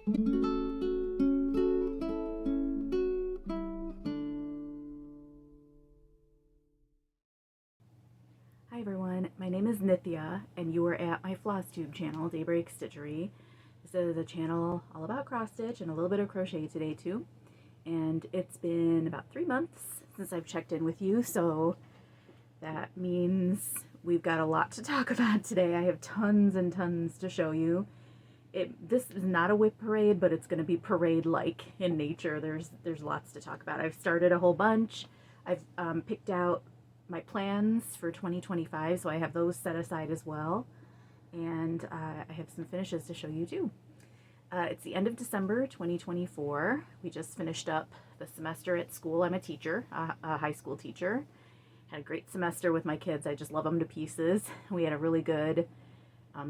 Hi everyone, my name is Nithya and you are at my Flosstube channel, Daybreak Stitchery. This is a channel all about cross stitch and a little bit of crochet today too. And it's been about 3 months since I've checked in with you, so that means we've got a lot to talk about today. I have tons and tons to show you. This is not a whip parade, but it's going to be parade-like in nature. There's lots to talk about. I've started a whole bunch. I've picked out my plans for 2025, so I have those set aside as well. And I have some finishes to show you too. It's the end of December 2024. We just finished up the semester at school. I'm a teacher, a high school teacher. Had a great semester with my kids. I just love them to pieces. We had a really good,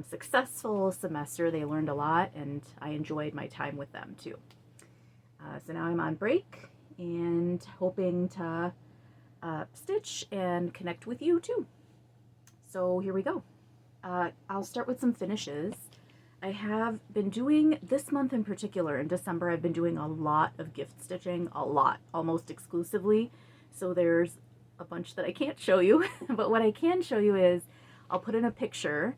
successful semester. They learned a lot, and I enjoyed my time with them too. So now I'm on break and hoping to stitch and connect with you too. So here we go. I'll start with some finishes. I have been doing, this month in particular, in December, I've been doing a lot of gift stitching, almost exclusively. So there's a bunch that I can't show you, but what I can show you is, I'll put in a picture.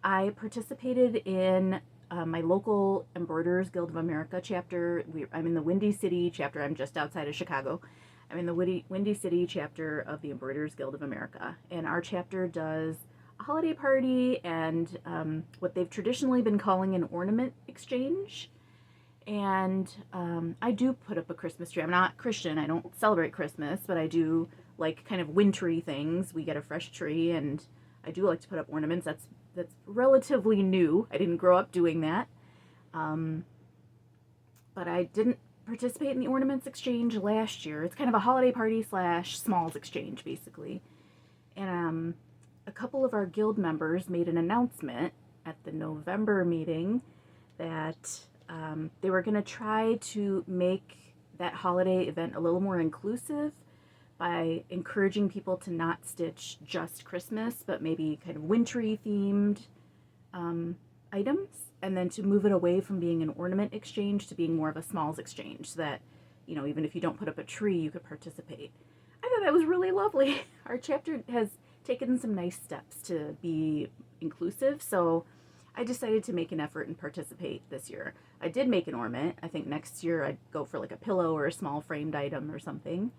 I participated in my local Embroiderers Guild of America chapter. I'm in the Windy City chapter. I'm just outside of Chicago. I'm in the Windy City chapter of the Embroiderers Guild of America, and our chapter does a holiday party and what they've traditionally been calling an ornament exchange. And I do put up a Christmas tree. I'm not Christian. I don't celebrate Christmas, but I do like kind of wintry things. We get a fresh tree, and I do like to put up ornaments. That's relatively new. I didn't grow up doing that. But I didn't participate in the ornaments exchange last year. It's kind of a holiday party / smalls exchange, basically. And a couple of our guild members made an announcement at the November meeting that they were going to try to make that holiday event a little more inclusive by encouraging people to not stitch just Christmas, but maybe kind of wintry themed items, and then to move it away from being an ornament exchange to being more of a smalls exchange, so that, you know, even if you don't put up a tree, you could participate. I thought that was really lovely. Our chapter has taken some nice steps to be inclusive, so I decided to make an effort and participate this year. I did make an ornament. I think next year I'd go for like a pillow or a small framed item or something.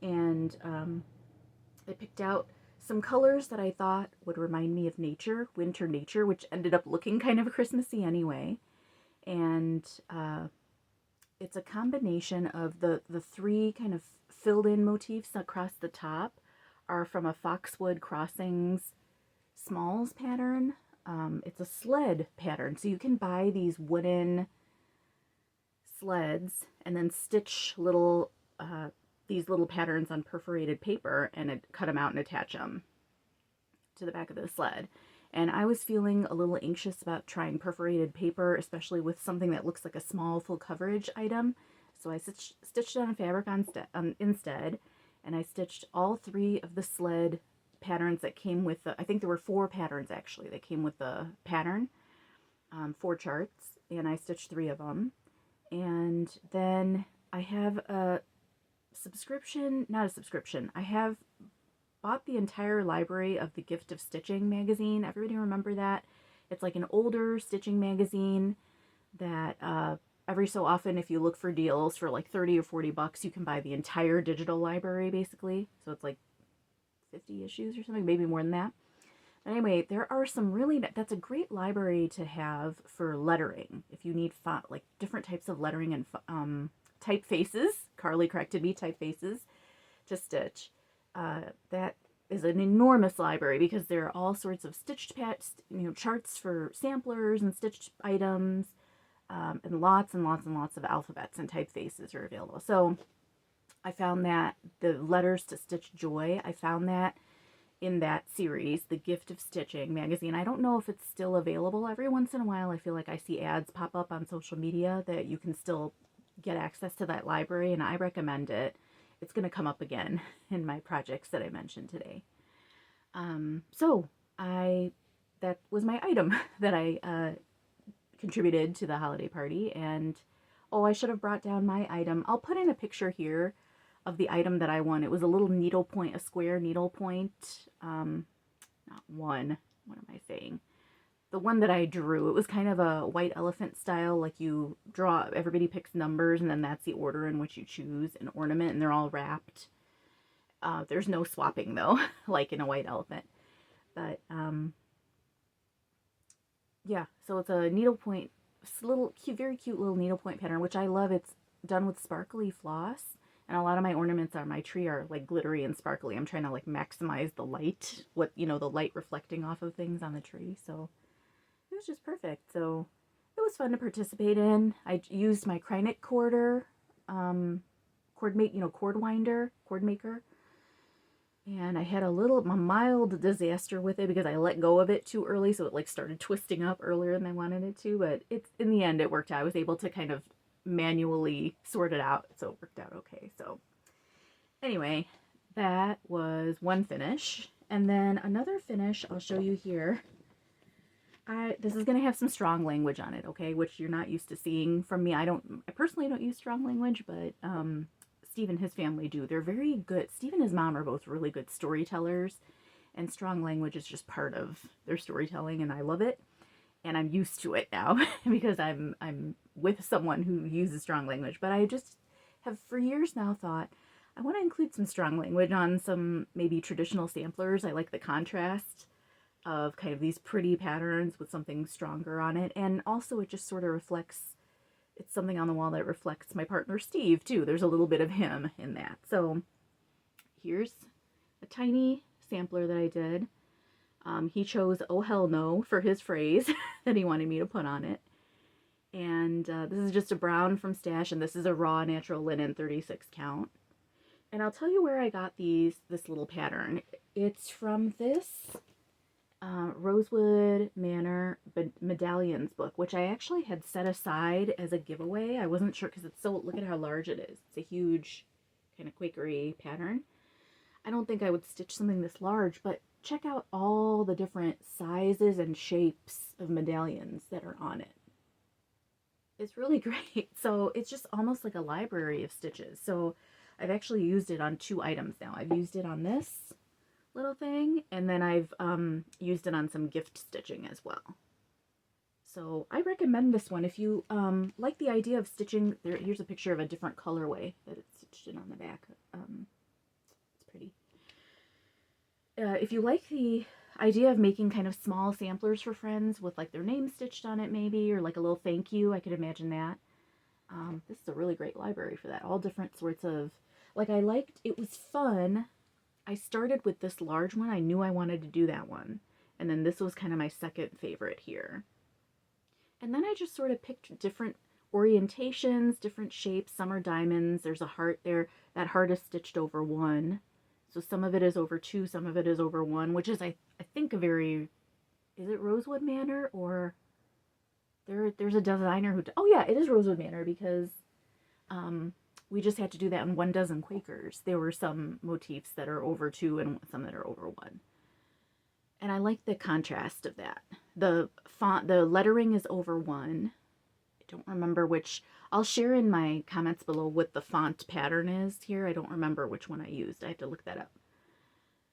And I picked out some colors that I thought would remind me of nature, winter nature, which ended up looking kind of Christmassy anyway. And it's a combination of the three kind of filled in motifs across the top are from a Foxwood Crossings Smalls pattern. It's a sled pattern, so you can buy these wooden sleds and then stitch little these little patterns on perforated paper and cut them out and attach them to the back of the sled. And I was feeling a little anxious about trying perforated paper, especially with something that looks like a small full coverage item. So I stitched it on fabric instead, and I stitched all three of the sled patterns that came with the, I think there were 4 patterns actually that came with the pattern, 4 charts, and I stitched 3 of them. And then I have a subscription, not a subscription, I have bought the entire library of the Gift of Stitching magazine. Everybody remember that? It's like an older stitching magazine that every so often, if you look for deals for like 30 or 40 bucks, you can buy the entire digital library basically. So it's like 50 issues or something, maybe more than that. But anyway, there are some really, that's a great library to have for lettering. If you need font, like different types of lettering and typefaces, Carly corrected me, typefaces to stitch. That is an enormous library because there are all sorts of stitched charts for samplers and stitched items, and lots and lots and lots of alphabets and typefaces are available. So I found that the Letters to Stitch Joy, I found that in that series, the Gift of Stitching magazine. I don't know if it's still available. Every once in a while, I feel like I see ads pop up on social media that you can still get access to that library, and I recommend it. It's going to come up again in my projects that I mentioned today. So that was my item that I contributed to the holiday party. And oh, I should have brought down my item. I'll put in a picture here of the item that I won. It was a little needlepoint, a square needlepoint. Not one. What am I saying? The one that I drew. It was kind of a white elephant style, like you draw, everybody picks numbers, and then that's the order in which you choose an ornament, and they're all wrapped. There's no swapping, though, like in a white elephant. But, yeah, so it's a needlepoint, little cute, very cute little needlepoint pattern, which I love. It's done with sparkly floss, and a lot of my ornaments on my tree are like glittery and sparkly. I'm trying to like maximize the light, the light reflecting off of things on the tree. So it was just perfect. So it was fun to participate in. I used my Krynic quarter, cord maker. And I had a mild disaster with it because I let go of it too early, so it like started twisting up earlier than I wanted it to, but in the end it worked out. I was able to kind of manually sort it out, so it worked out okay. So anyway, that was one finish. And then another finish I'll show you here. This is going to have some strong language on it, okay, which you're not used to seeing from me. I personally don't use strong language, but Steve and his family do. They're very good. Steve and his mom are both really good storytellers, and strong language is just part of their storytelling, and I love it. And I'm used to it now because I'm with someone who uses strong language. But I just have for years now thought I want to include some strong language on some maybe traditional samplers. I like the contrast of kind of these pretty patterns with something stronger on it, and also it just sort of reflects. It's something on the wall that reflects my partner Steve too. There's a little bit of him in that. So here's a tiny sampler that I did. He chose "oh hell no" for his phrase that he wanted me to put on it. And this is just a brown from Stash, and this is a raw natural linen 36 count. And I'll tell you where I got this little pattern. It's from this Rosewood Manor medallions book, which I actually had set aside as a giveaway. I wasn't sure because look at how large it is. It's a huge kind of Quakery pattern. I don't think I would stitch something this large, but check out all the different sizes and shapes of medallions that are on it. It's really great. So it's just almost like a library of stitches. So I've actually used it on 2 items now. I've used it on this little thing, and then I've used it on some gift stitching as well. So I recommend this one if you like the idea of stitching. Here's a picture of a different colorway that it's stitched in on the back. It's pretty. If you like the idea of making kind of small samplers for friends with like their name stitched on it maybe, or like a little thank you, I could imagine that. This is a really great library for that. All different sorts of, like it was fun. I started with this large one. I knew I wanted to do that one. And then this was kind of my second favorite here. And then I just sort of picked different orientations, different shapes. Some are diamonds. There's a heart there. That heart is stitched over 1. So some of it is over 2, some of it is over 1, which is, I think, a very, is it Rosewood Manor? Or there's a designer who, oh yeah, it is Rosewood Manor because we just had to do that in 1 dozen Quakers. There were some motifs that are over 2 and some that are over 1. And I like the contrast of that. The font, the lettering is over 1. I don't remember which. I'll share in my comments below what the font pattern is here. I don't remember which one I used. I have to look that up.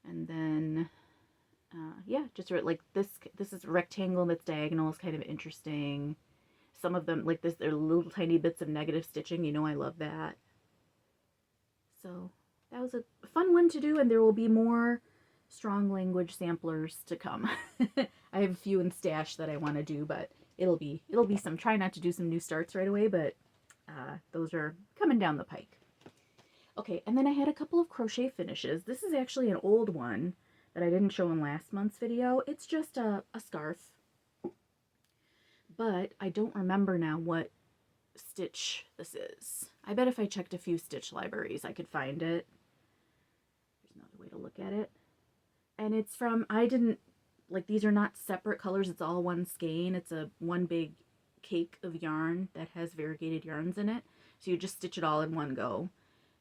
And then, yeah, just like this is a rectangle that's diagonal. Is kind of interesting. Some of them, like this, they're little tiny bits of negative stitching. You know I love that. So that was a fun one to do, and there will be more strong language samplers to come. I have a few in stash that I want to do, but it'll be some, try not to do some new starts right away, but those are coming down the pike. Okay, and then I had a couple of crochet finishes. This is actually an old one that I didn't show in last month's video. It's just a scarf, but I don't remember now what stitch this is. I bet if I checked a few stitch libraries I could find it. There's another way to look at it. And it's from, I didn't, like, these are not separate colors, it's all one skein. It's a one big cake of yarn that has variegated yarns in it. So you just stitch it all in one go.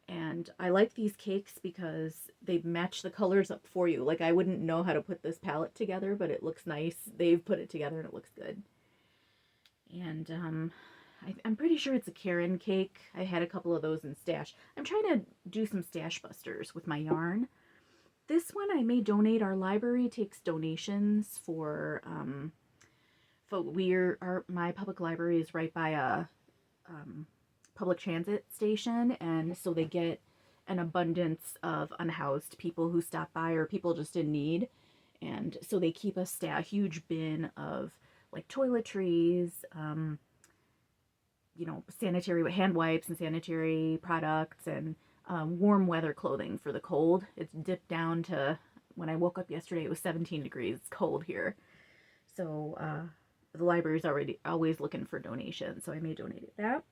And I like these cakes because they match the colors up for you. Like, I wouldn't know how to put this palette together, but it looks nice. They've put it together and it looks good. And I'm pretty sure it's a Karen cake. I had a couple of those in stash. I'm trying to do some stash busters with my yarn. This one I may donate. Our library takes donations for my public library is right by a public transit station, and so they get an abundance of unhoused people who stop by or people just in need. And so they keep a huge bin of like toiletries, sanitary hand wipes and sanitary products, and warm weather clothing for the cold. It's dipped down to, when I woke up yesterday, it was 17 degrees. It's cold here. So the library's always looking for donations, so I may donate that.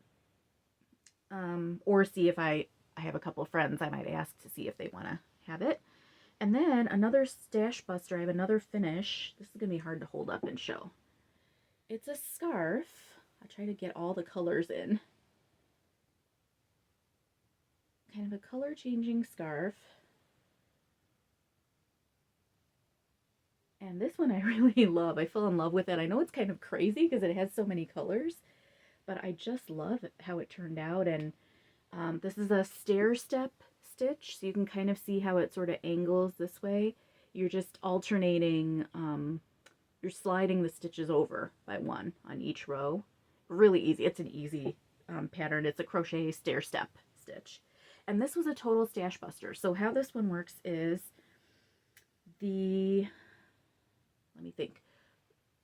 Or see if I have a couple of friends I might ask to see if they want to have it. And then another stash buster, I have another finish. This is going to be hard to hold up and show. It's a scarf. I'll try to get all the colors in. Kind of a color changing scarf. And this one I really love. I fell in love with it. I know it's kind of crazy because it has so many colors, but I just love how it turned out. And this is a stair step stitch, so you can kind of see how it sort of angles this way. You're just alternating, you're sliding the stitches over by one on each row. Really easy. It's an easy pattern. It's a crochet stair step stitch. And this was a total stash buster. So how this one works is let me think.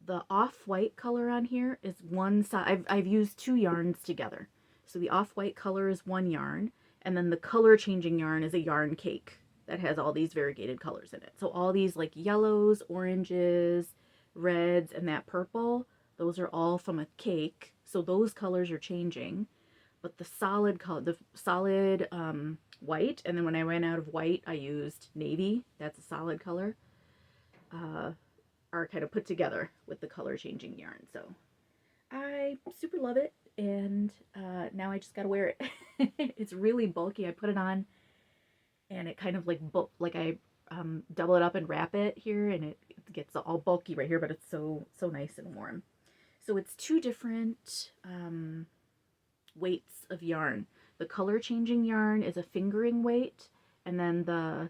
The off-white color on here is one side. I've used two yarns together. So the off-white color is one yarn, and then the color changing yarn is a yarn cake that has all these variegated colors in it. So all these like yellows, oranges, reds, and that purple, those are all from a cake. So those colors are changing. But the solid color, white, and then when I ran out of white, I used navy. That's a solid color. Are kind of put together with the color changing yarn. So I super love it, and now I just gotta wear it. It's really bulky. I put it on and it kind of like I double it up and wrap it here, and it gets all bulky right here, but it's so nice and warm. So it's two different weights of yarn. The color changing yarn is a fingering weight, and then the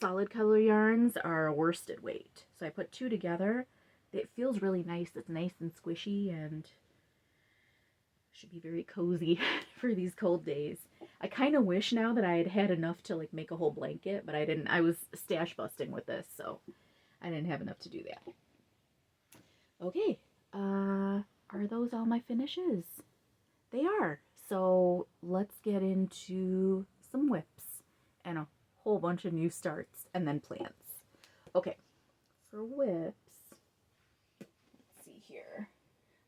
solid color yarns are a worsted weight. So I put two together. It feels really nice. It's nice and squishy and should be very cozy for these cold days. I kind of wish now that I had had enough to like make a whole blanket, but I didn't. I was stash busting with this, so I didn't have enough to do that. Okay, are those all my finishes? They are. So let's get into some whips and a whole bunch of new starts and then plants. Okay, for whips, let's see here.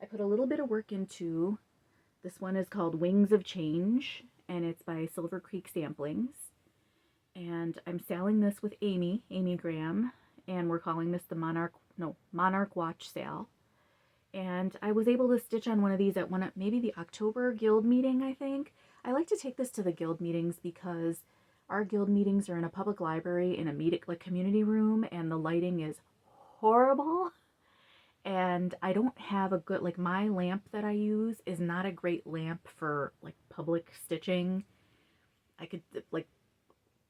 I put a little bit of work into, this one is called Wings of Change, and it's by Silver Creek Samplings. And I'm selling this with Amy Graham, and we're calling this the Monarch Watch Sale. And I was able to stitch on one of these at maybe the October Guild meeting, I think. I like to take this to the Guild meetings because our Guild meetings are in a public library in a community room, and the lighting is horrible. And I don't have a good, like, my lamp that I use is not a great lamp for like public stitching. I could, like,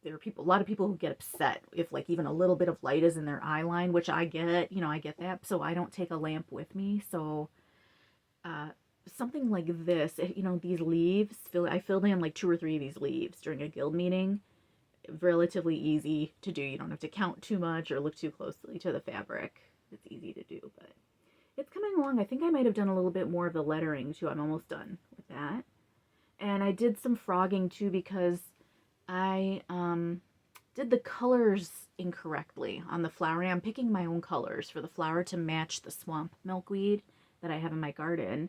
there are a lot of people who get upset if like even a little bit of light is in their eye line, which I get, I get that. So I don't take a lamp with me. So something like this, these leaves, I filled in like 2 or 3 of these leaves during a Guild meeting. Relatively easy to do. You don't have to count too much or look too closely to the fabric. It's easy to do, but it's coming along. I think I might have done a little bit more of the lettering too. I'm almost done with that. And I did some frogging too because I did the colors incorrectly on the flower. I'm picking my own colors for the flower to match the swamp milkweed that I have in my garden.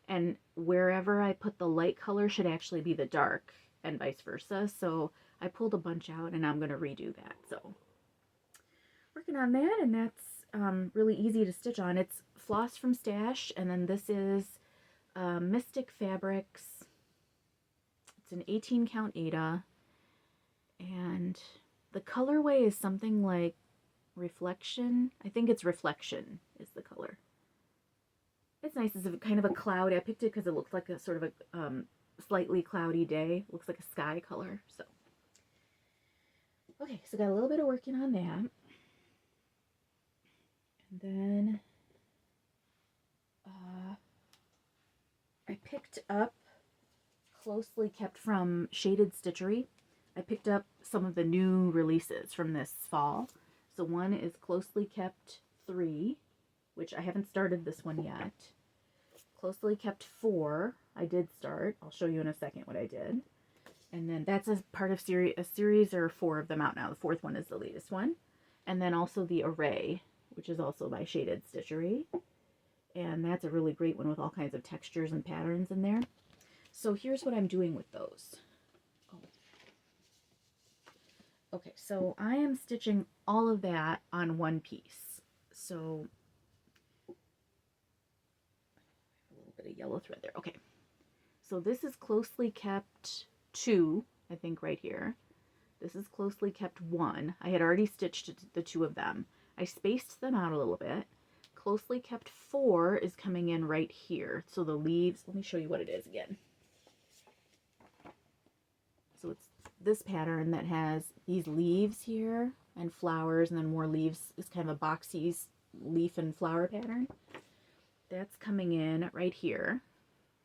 And wherever I put the light color should actually be the dark, and vice versa. So I pulled a bunch out, and I'm going to redo that. So working on that, and that's really easy to stitch on. It's Floss from Stash, and then this is Mystic Fabrics. It's an 18 count Ada. And the colorway is something like Reflection. I think it's Reflection is the color. It's nice. It's kind of a cloud. I picked it because it looks like a sort of a slightly cloudy day. It looks like a sky color. So, okay, so got a little bit of working on that. And then I picked up Closely Kept from Shaded Stitchery. I picked up some of the new releases from this fall. So one is Closely Kept 3, which I haven't started this one yet. Closely Kept 4, I did start. I'll show you in a second what I did. And then that's a part of a series. There are 4 of them out now. The 4th one is the latest one. And then also the Array, which is also by Shaded Stitchery. And that's a really great one with all kinds of textures and patterns in there. So here's what I'm doing with those. Okay, so I am stitching all of that on one piece. So a little bit of yellow thread there. Okay, so this is Closely Kept 2, I think right here. This is Closely Kept 1. I had already stitched the 2 of them. I spaced them out a little bit. Closely Kept 4 is coming in right here. So the leaves, let me show you what it is again. So it's this pattern that has these leaves here and flowers, and then more leaves. It's kind of a boxy leaf and flower pattern. That's coming in right here.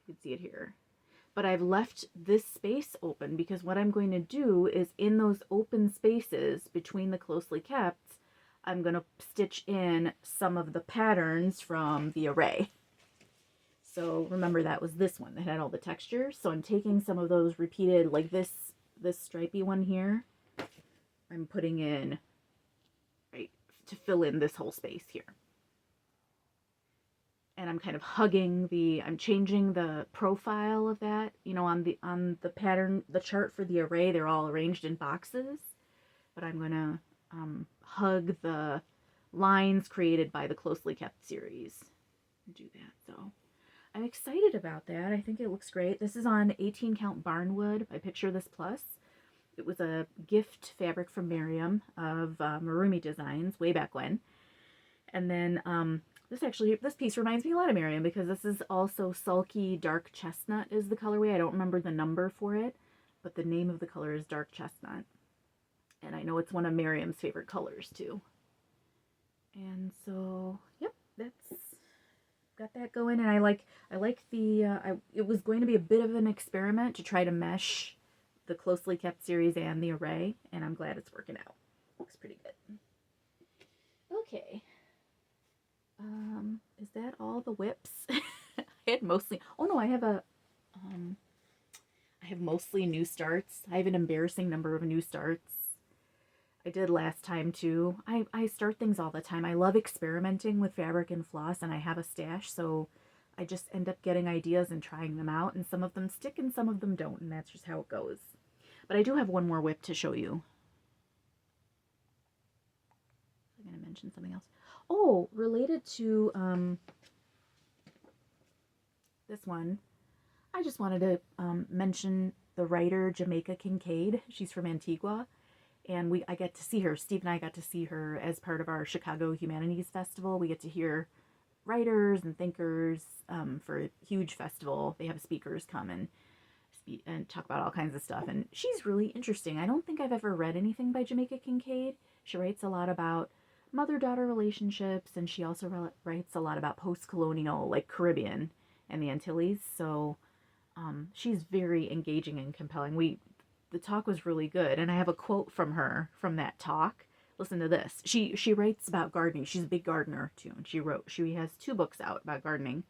You can see it here. But I've left this space open because what I'm going to do is in those open spaces between the Closely Kept, I'm going to stitch in some of the patterns from the Array. So remember that was this one that had all the textures. So I'm taking some of those repeated, like this stripy one here, I'm putting in right to fill in this whole space here. And I'm kind of hugging I'm changing the profile of that, you know, on the pattern, the chart for the Array, they're all arranged in boxes, but I'm going to hug the lines created by the Closely Kept series. Do that. So I'm excited about that. I think it looks great. This is on 18 count Barnwood by Picture This Plus. It was a gift fabric from Miriam of Marumi Designs way back when. And then this piece reminds me a lot of Miriam because this is also Sulky Dark Chestnut is the colorway. I don't remember the number for it, but the name of the color is Dark Chestnut. And I know it's one of Miriam's favorite colors too. And so, yep, that's got that going. And I like the, it was going to be a bit of an experiment to try to mesh the Closely Kept series and the Array, and I'm glad it's working out. Looks pretty good. Okay. Is that all the whips? I had mostly, oh no, I have mostly new starts. I have an embarrassing number of new starts. I did last time too. I start things all the time. I love experimenting with fabric and floss, and I have a stash, so I just end up getting ideas and trying them out, and some of them stick and some of them don't, and that's just how it goes. But I do have one more whip to show you. I'm going to mention something else. Oh, related to this one, I just wanted to mention the writer Jamaica Kincaid. She's from Antigua, and I get to see her. Steve and I got to see her as part of our Chicago Humanities Festival. We get to hear writers and thinkers for a huge festival. They have speakers come and speak and talk about all kinds of stuff, and she's really interesting. I don't think I've ever read anything by Jamaica Kincaid. She writes a lot about mother-daughter relationships, and she also writes a lot about post-colonial, like Caribbean and the Antilles. So she's very engaging and compelling. The talk was really good, and I have a quote from her from that talk. Listen to this. She writes about gardening. She's a big gardener too, and she has 2 books out about gardening.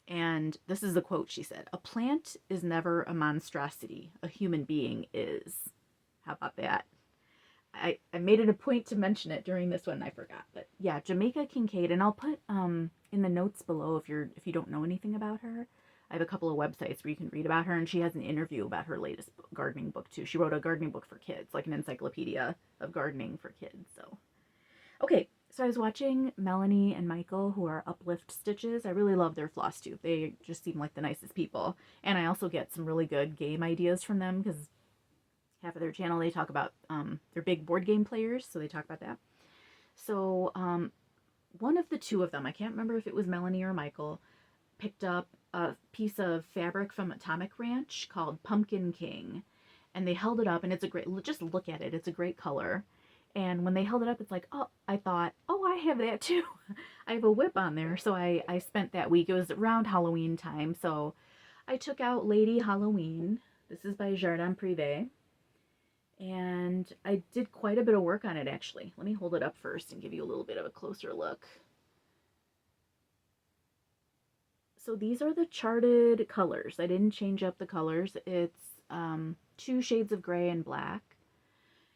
And this is the quote she said: "A plant is never a monstrosity. A human being is." How about that? I made it a point to mention it during this one, and I forgot. But yeah, Jamaica Kincaid, and I'll put in the notes below if you don't know anything about her. I have a couple of websites where you can read about her, and she has an interview about her latest gardening book too. She wrote a gardening book for kids, like an encyclopedia of gardening for kids. So, okay, so I was watching Melanie and Michael, who are Uplift Stitches. I really love their Flosstube. They just seem like the nicest people, and I also get some really good game ideas from them because half of their channel they talk about they're big board game players, so they talk about that. So one of the 2 of them, I can't remember if it was Melanie or Michael, picked up a piece of fabric from Atomic Ranch called Pumpkin King, and they held it up, and it's a great, just look at it, it's a great color. And when they held it up, it's like, oh, I thought, oh, I have that too. I have a whip on there. So I spent that week, it was around Halloween time, so I took out Lady Halloween. This is by Jardin Privé. And I did quite a bit of work on it, actually. Let me hold it up first and give you a little bit of a closer look. So these are the charted colors. I didn't change up the colors. It's 2 shades of gray and black.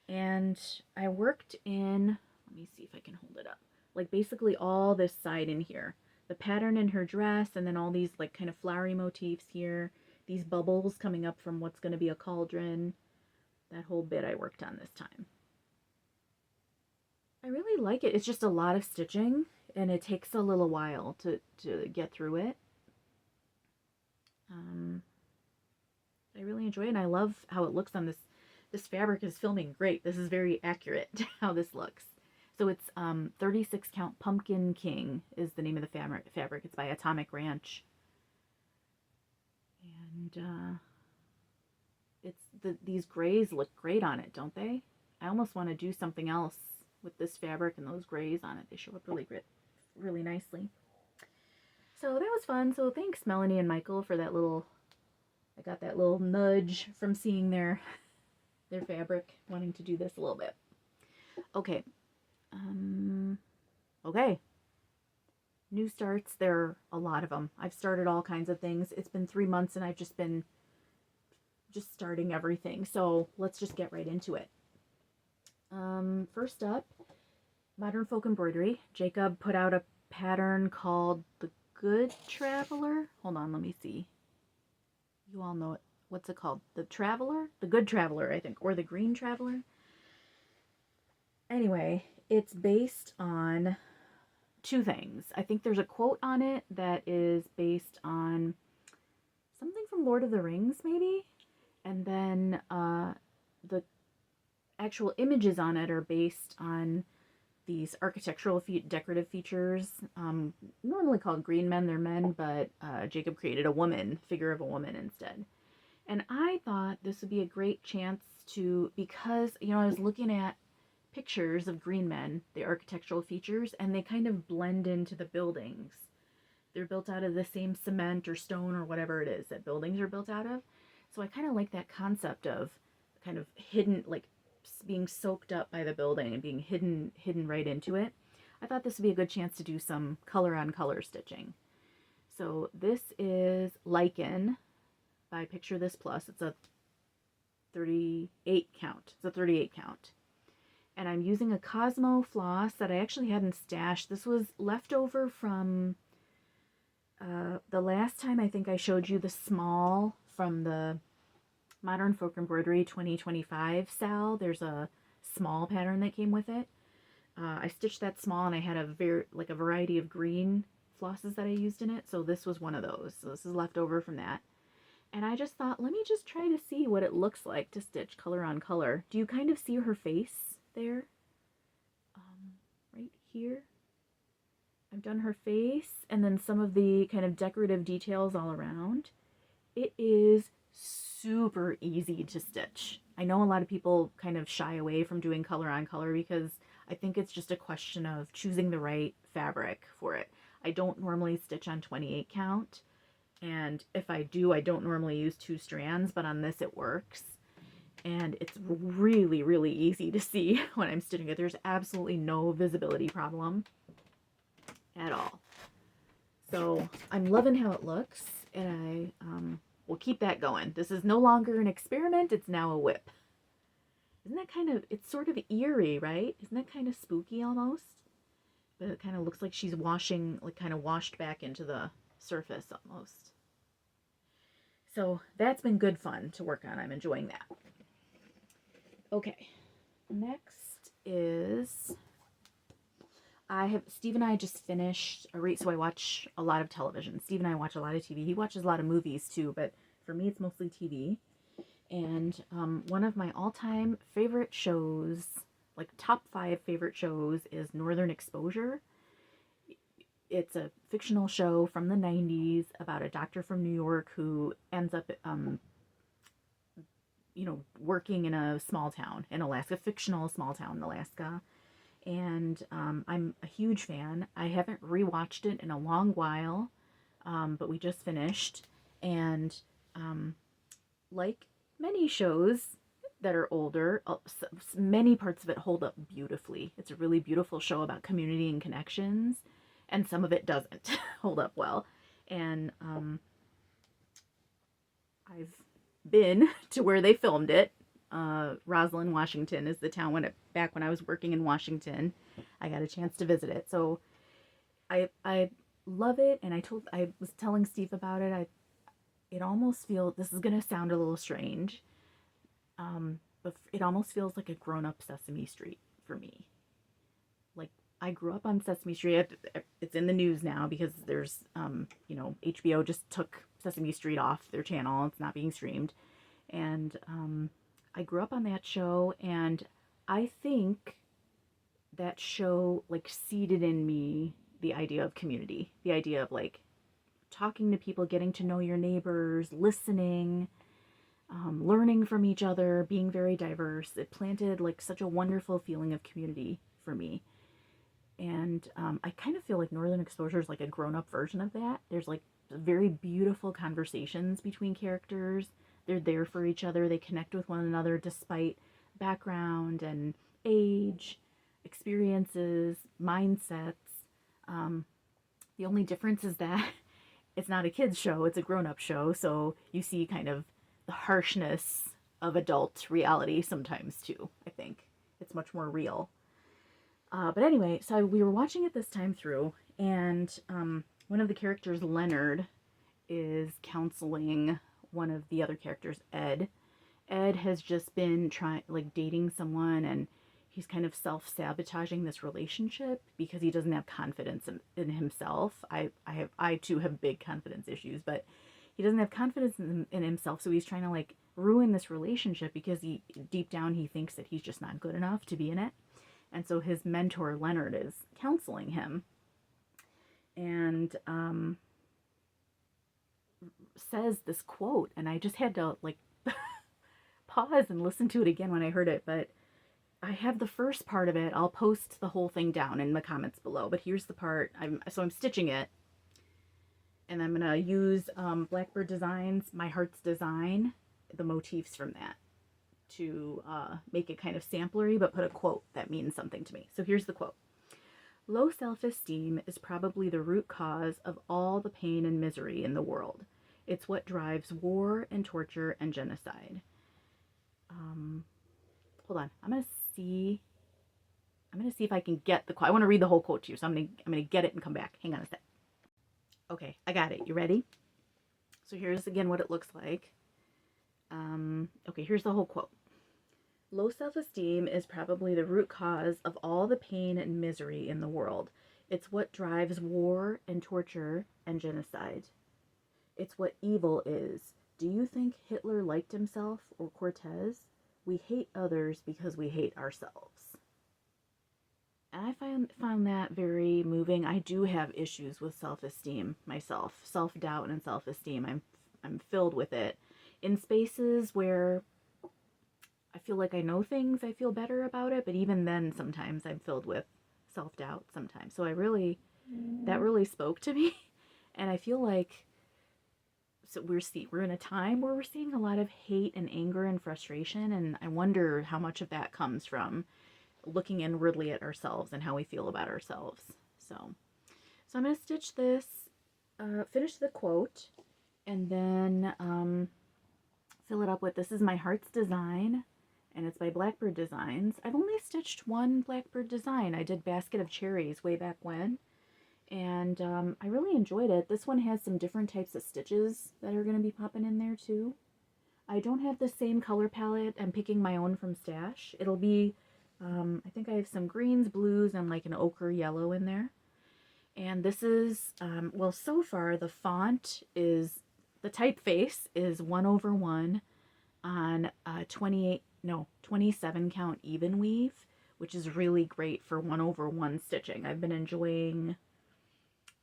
And I worked in, let me see if I can hold it up, like basically all this side in here. The pattern in her dress, and then all these like kind of flowery motifs here. These bubbles coming up from what's going to be a cauldron. That whole bit I worked on this time. I really like it. It's just a lot of stitching, and it takes a little while to get through it. I really enjoy it, and I love how it looks on this. This fabric is filming great. This is very accurate to how this looks. So it's 36 count Pumpkin King is the name of the fabric. It's by Atomic Ranch. And these grays look great on it, don't they? I almost want to do something else with this fabric and those grays on it. They show up really nicely. So that was fun. So thanks Melanie and Michael for that little, I got that little nudge from seeing their fabric, wanting to do this a little bit. Okay. Okay. New starts, there are a lot of them. I've started all kinds of things. It's been 3 months and I've just been starting everything. So let's just get right into it. First up, Modern Folk Embroidery. Jacob put out a pattern called the Good Traveler. Hold on, let me see. You all know it. What's it called? The Traveler? The Good Traveler, I think, or the Green Traveler. Anyway, it's based on 2 things. I think there's a quote on it that is based on something from Lord of the Rings, maybe? And then the actual images on it are based on these architectural decorative features, normally called green men. They're men, but Jacob created a woman, figure of a woman instead. And I thought this would be a great chance to, because, you know, I was looking at pictures of green men, the architectural features, and they kind of blend into the buildings. They're built out of the same cement or stone or whatever it is that buildings are built out of. So I kind of like that concept of kind of hidden, like being soaked up by the building and being hidden right into it. I thought this would be a good chance to do some color on color stitching. So this is Lichen by Picture This Plus. It's a 38 count. It's a 38 count. And I'm using a Cosmo floss that I actually hadn't stashed. This was left over from the last time I think I showed you the small from the Modern Folk Embroidery 2025 SAL. There's a small pattern that came with it. I stitched that small and I had a variety of green flosses that I used in it. So this was one of those. So this is left over from that. And I just thought, let me just try to see what it looks like to stitch color on color. Do you kind of see her face there? Right here. I've done her face and then some of the kind of decorative details all around. It is super easy to stitch. I know a lot of people kind of shy away from doing color on color because I think it's just a question of choosing the right fabric for it. I don't normally stitch on 28 count. And if I do, I don't normally use 2 strands, but on this it works. And it's really, really easy to see when I'm stitching it. There's absolutely no visibility problem at all. So I'm loving how it looks, and I will keep that going. This is no longer an experiment, it's now a whip. Isn't that kind of, it's sort of eerie, right? Isn't that kind of spooky almost? But it kind of looks like she's washing, like kind of washed back into the surface almost. So that's been good fun to work on. I'm enjoying that. Okay, next is, Steve and I just finished, so I watch a lot of television. Steve and I watch a lot of TV. He watches a lot of movies too, but for me it's mostly TV. And one of my all-time favorite shows, like top 5 favorite shows, is Northern Exposure. It's a fictional show from the 90s about a doctor from New York who ends up, working in a small town in Alaska, fictional small town in Alaska. And I'm a huge fan. I haven't rewatched it in a long while, but we just finished. And like many shows that are older, many parts of it hold up beautifully. It's a really beautiful show about community and connections, and some of it doesn't hold up well. And I've been to where they filmed it. Roslyn, Washington is the town back when I was working in Washington. I got a chance to visit it. So I love it, and I was telling Steve about it. It almost feels, this is gonna sound a little strange, but it almost feels like a grown-up Sesame Street for me. Like, I grew up on Sesame Street. It's in the news now because there's, HBO just took Sesame Street off their channel. It's not being streamed. And I grew up on that show, and I think that show, like, seeded in me the idea of community, the idea of, like, talking to people, getting to know your neighbors, listening, learning from each other, being very diverse. It planted, like, such a wonderful feeling of community for me. And I kind of feel like Northern Exposure is like a grown-up version of that. There's, like, very beautiful conversations between characters. They're there for each other. They connect with one another despite background and age, experiences, mindsets. The only difference is that it's not a kid's show, it's a grown-up show, so you see kind of the harshness of adult reality sometimes too, I think. It's much more real. But anyway, so we were watching it this time through, and one of the characters, Leonard, is counseling one of the other characters, Ed. Ed has just been dating someone, and he's kind of self-sabotaging this relationship because he doesn't have confidence in himself. I too have big confidence issues, but he doesn't have confidence in himself, so he's trying to, like, ruin this relationship because deep down he thinks that he's just not good enough to be in it. And so his mentor, Leonard, is counseling him, and says this quote, and I just had to, like, pause and listen to it again when I heard it, but I have the first part of it. I'll post the whole thing down in the comments below, but here's the part. I'm stitching it, and I'm gonna use Blackbird Designs, My Heart's Design, the motifs from that, to make it kind of samplery, but put a quote that means something to me. So here's the quote. Low self-esteem is probably the root cause of all the pain and misery in the world. It's what drives war and torture and genocide. Hold on. I'm gonna see if I can get the quote. I want to read the whole quote to you, so I'm gonna get it and come back. Hang on a sec. Okay, I got it. You ready? So here's again what it looks like. Okay, here's the whole quote. Low self-esteem is probably the root cause of all the pain and misery in the world. It's what drives war and torture and genocide. It's what evil is. Do you think Hitler liked himself or Cortez? We hate others because we hate ourselves. And I found that very moving. I do have issues with self-esteem myself, self-doubt and self-esteem. I'm filled with it. In spaces where I feel like I know things, I feel better about it, but even then sometimes I'm filled with self-doubt sometimes. So that really spoke to me. And I feel like we're in a time where we're seeing a lot of hate and anger and frustration, and I wonder how much of that comes from looking inwardly at ourselves and how we feel about ourselves. So I'm going to stitch this, finish the quote, and then fill it up with, this is My Heart's Design, and it's by Blackbird Designs. I've only stitched one Blackbird design. I did Basket of Cherries way back when, and I really enjoyed it. This one has some different types of stitches that are going to be popping in there too. I don't have the same color palette. I'm picking my own from Stash. It'll be, I think I have some greens, blues, and like an ochre yellow in there. And this is, well, so far the font is, the typeface is 1/1 on 27 count even weave, which is really great for 1/1 stitching. I've been enjoying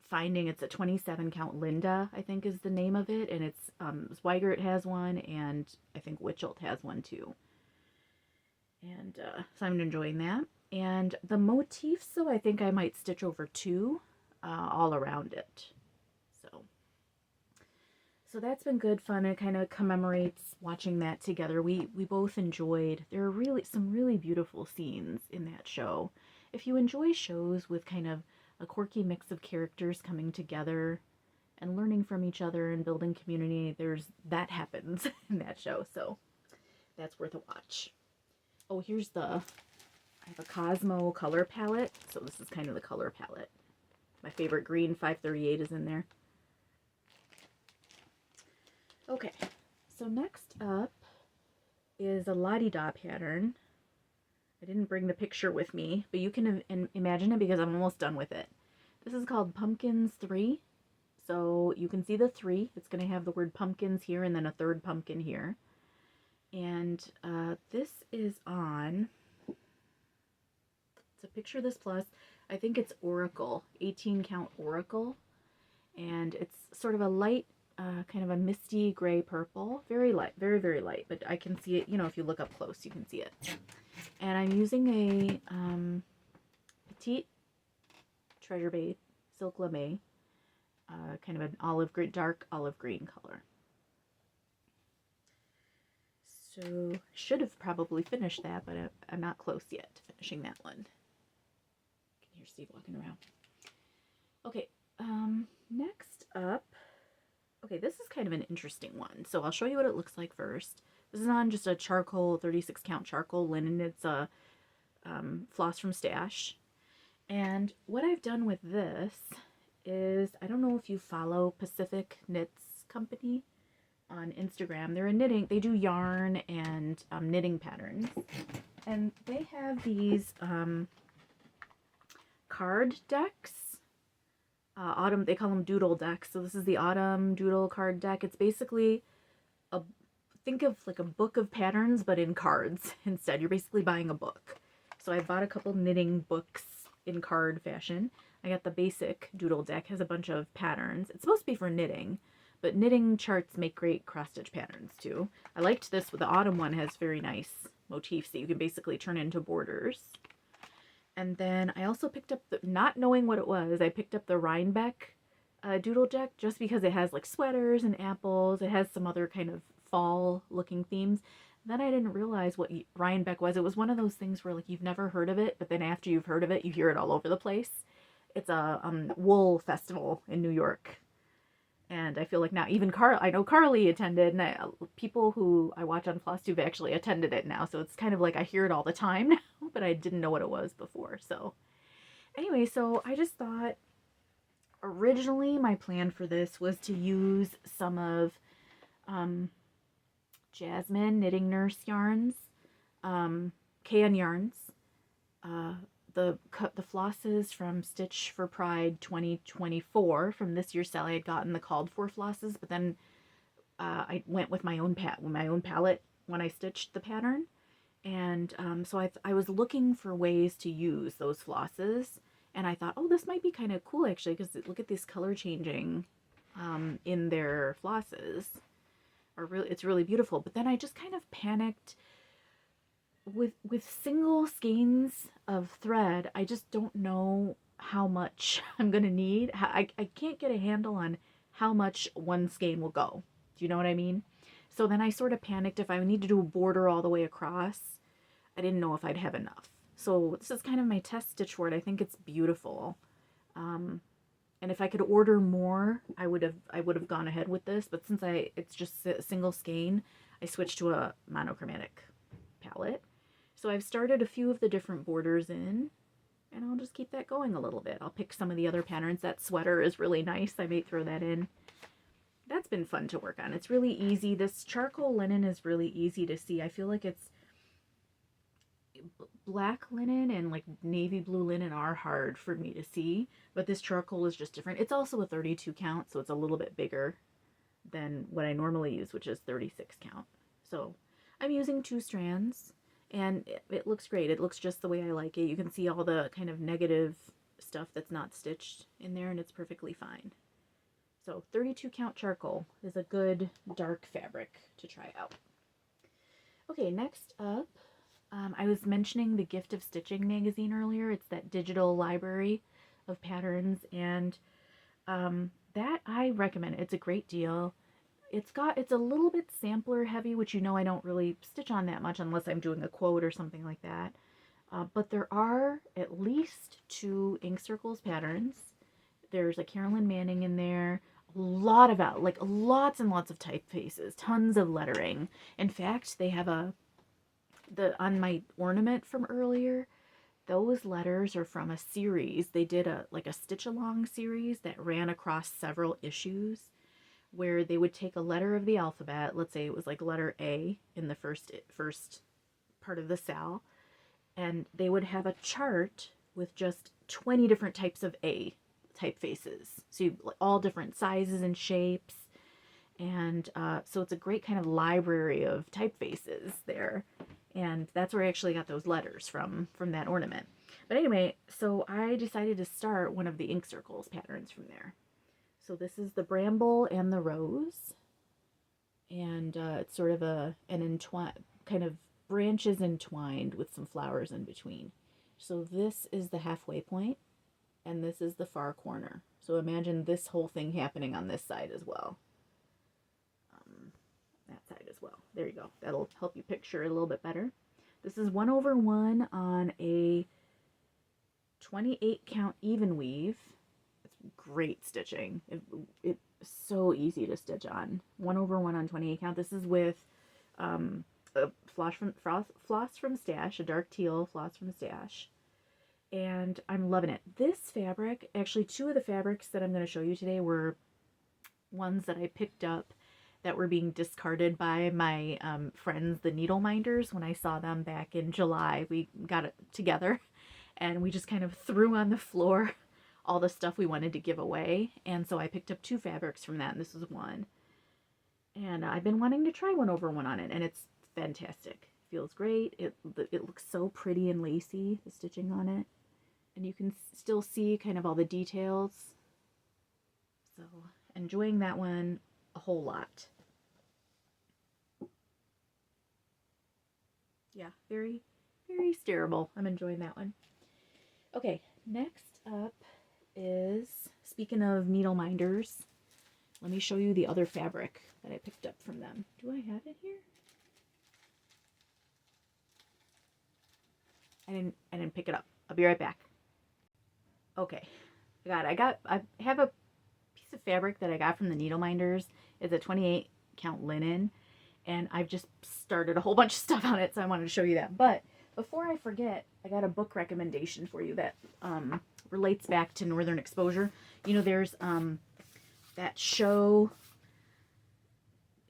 finding, it's a 27 count Linda, I think is the name of it, and it's Zweigert has one, and I think Witchelt has one too. And so I'm enjoying that. And the motifs, so I think I might stitch over 2 all around it. So that's been good fun. It kind of commemorates watching that together. We both enjoyed. There are really some really beautiful scenes in that show. If you enjoy shows with kind of a quirky mix of characters coming together and learning from each other and building community, that happens in that show. So that's worth a watch. Oh, I have a Cosmo color palette. So this is kind of the color palette. My favorite green 538 is in there. Okay, so next up is a La-Di-Da pattern. I didn't bring the picture with me, but you can imagine it because I'm almost done with it. This is called Pumpkins 3. So you can see the 3. It's going to have the word pumpkins here and then a third pumpkin here. And this is on, it's a picture of this plus, I think it's Oracle, 18 count Oracle. And it's sort of a light, kind of a misty gray purple, very light, very, very light, but I can see it, you know, if you look up close, you can see it. And I'm using a Petite Treasure Babe Silk Lame, kind of an olive green, dark olive green color. So I should have probably finished that, but I'm not close yet to finishing that one. You can hear Steve walking around. Okay, next up, okay, this is kind of an interesting one. So I'll show you what it looks like first. This is on just a charcoal, 36 count charcoal linen. It's a floss from Stash. And what I've done with this is, I don't know if you follow Pacific Knits Company on Instagram. They're a knitting, they do yarn and knitting patterns. And they have these card decks. Autumn, they call them doodle decks. So this is the autumn doodle card deck. It's basically think of like a book of patterns, but in cards instead. You're basically buying a book. So I bought a couple knitting books in card fashion. I got the basic doodle deck, has a bunch of patterns. It's supposed to be for knitting, but knitting charts make great cross stitch patterns too. I liked this, the autumn one has very nice motifs that you can basically turn into borders. And then I also picked up, not knowing what it was, I picked up the Rhinebeck doodle deck just because it has like sweaters and apples. It has some other kind of fall looking themes. Then I didn't realize what Rhinebeck was. It was one of those things where like you've never heard of it, but then after you've heard of it, you hear it all over the place. It's a wool festival in New York. And I feel like now even I know Carly attended, and people who I watch on Flosstube actually attended it now. So it's kind of like I hear it all the time now, but I didn't know what it was before. So anyway, so I just thought originally my plan for this was to use some of Jasmine Knitting Nurse yarns, K&N Yarns, the flosses from Stitch for Pride 2024 from this year's sale. I had gotten the called for flosses, but then I went with my own palette when I stitched the pattern. And so I was looking for ways to use those flosses, and I thought, oh, this might be kind of cool actually, because look at this color changing in their flosses. It's really beautiful. But then I just kind of panicked. With single skeins of thread, I just don't know how much I'm going to need. I can't get a handle on how much one skein will go. Do you know what I mean? So then I sort of panicked if I need to do a border all the way across. I didn't know if I'd have enough. So this is kind of my test stitch for it. I think it's beautiful. And if I could order more, I would have gone ahead with this. But since it's just a single skein, I switched to a monochromatic palette. So I've started a few of the different borders in, and I'll just keep that going a little bit. I'll pick some of the other patterns. That sweater is really nice. I may throw that in. That's been fun to work on. It's really easy. This charcoal linen is really easy to see. I feel like it's black linen and like navy blue linen are hard for me to see, but this charcoal is just different. It's also a 32 count, so it's a little bit bigger than what I normally use, which is 36 count. So I'm using 2 strands. And it looks great. It looks just the way I like it. You can see all the kind of negative stuff that's not stitched in there, and it's perfectly fine. So 32 count charcoal is a good dark fabric to try out. Okay, next up, I was mentioning the Gift of Stitching magazine earlier. It's that digital library of patterns, and that I recommend. It's a great deal. It's a little bit sampler heavy, which I don't really stitch on that much unless I'm doing a quote or something like that. But there are at least 2 ink circles patterns. There's a Carolyn Manning in there. A lot of lots and lots of typefaces, tons of lettering. In fact, they have on my ornament from earlier, those letters are from a series. They did a stitch along series that ran across several issues, where they would take a letter of the alphabet. Let's say it was like letter A in the first part of the SAL, and they would have a chart with just 20 different types of A typefaces. So all different sizes and shapes. And so it's a great kind of library of typefaces there. And that's where I actually got those letters from that ornament. But anyway, so I decided to start one of the ink circles patterns from there. So this is the bramble and the rose. And it's sort of an kind of branches entwined with some flowers in between. So this is the halfway point, and this is the far corner. So imagine this whole thing happening on this side as well. That side as well. There you go. That'll help you picture it a little bit better. This is 1/1 on a 28 count even weave. It's great stitching. It's so easy to stitch on. 1/1 on 28 count. This is with a floss from Stash, a dark teal floss from Stash. And I'm loving it. This fabric, actually 2 of the fabrics that I'm going to show you today were ones that I picked up that were being discarded by my friends, the needle minders. When I saw them back in July, we got it together and we just kind of threw on the floor all the stuff we wanted to give away. And so I picked up 2 fabrics from that, and this is one. And I've been wanting to try 1/1 on it, and it's fantastic. Feels great. It looks so pretty and lacy, the stitching on it. And you can still see kind of all the details. So enjoying that one a whole lot. Yeah, very, very steerable. I'm enjoying that one. Okay, next up is, speaking of needle minders, let me show you the other fabric that I picked up from them. Do I have it here? I didn't pick it up. I'll be right back. Okay, I have a piece of fabric that I got from the needle minders. It's a 28 count linen, and I've just started a whole bunch of stuff on it, so I wanted to show you that. But before I forget, I got a book recommendation for you that relates back to Northern Exposure. There's that show.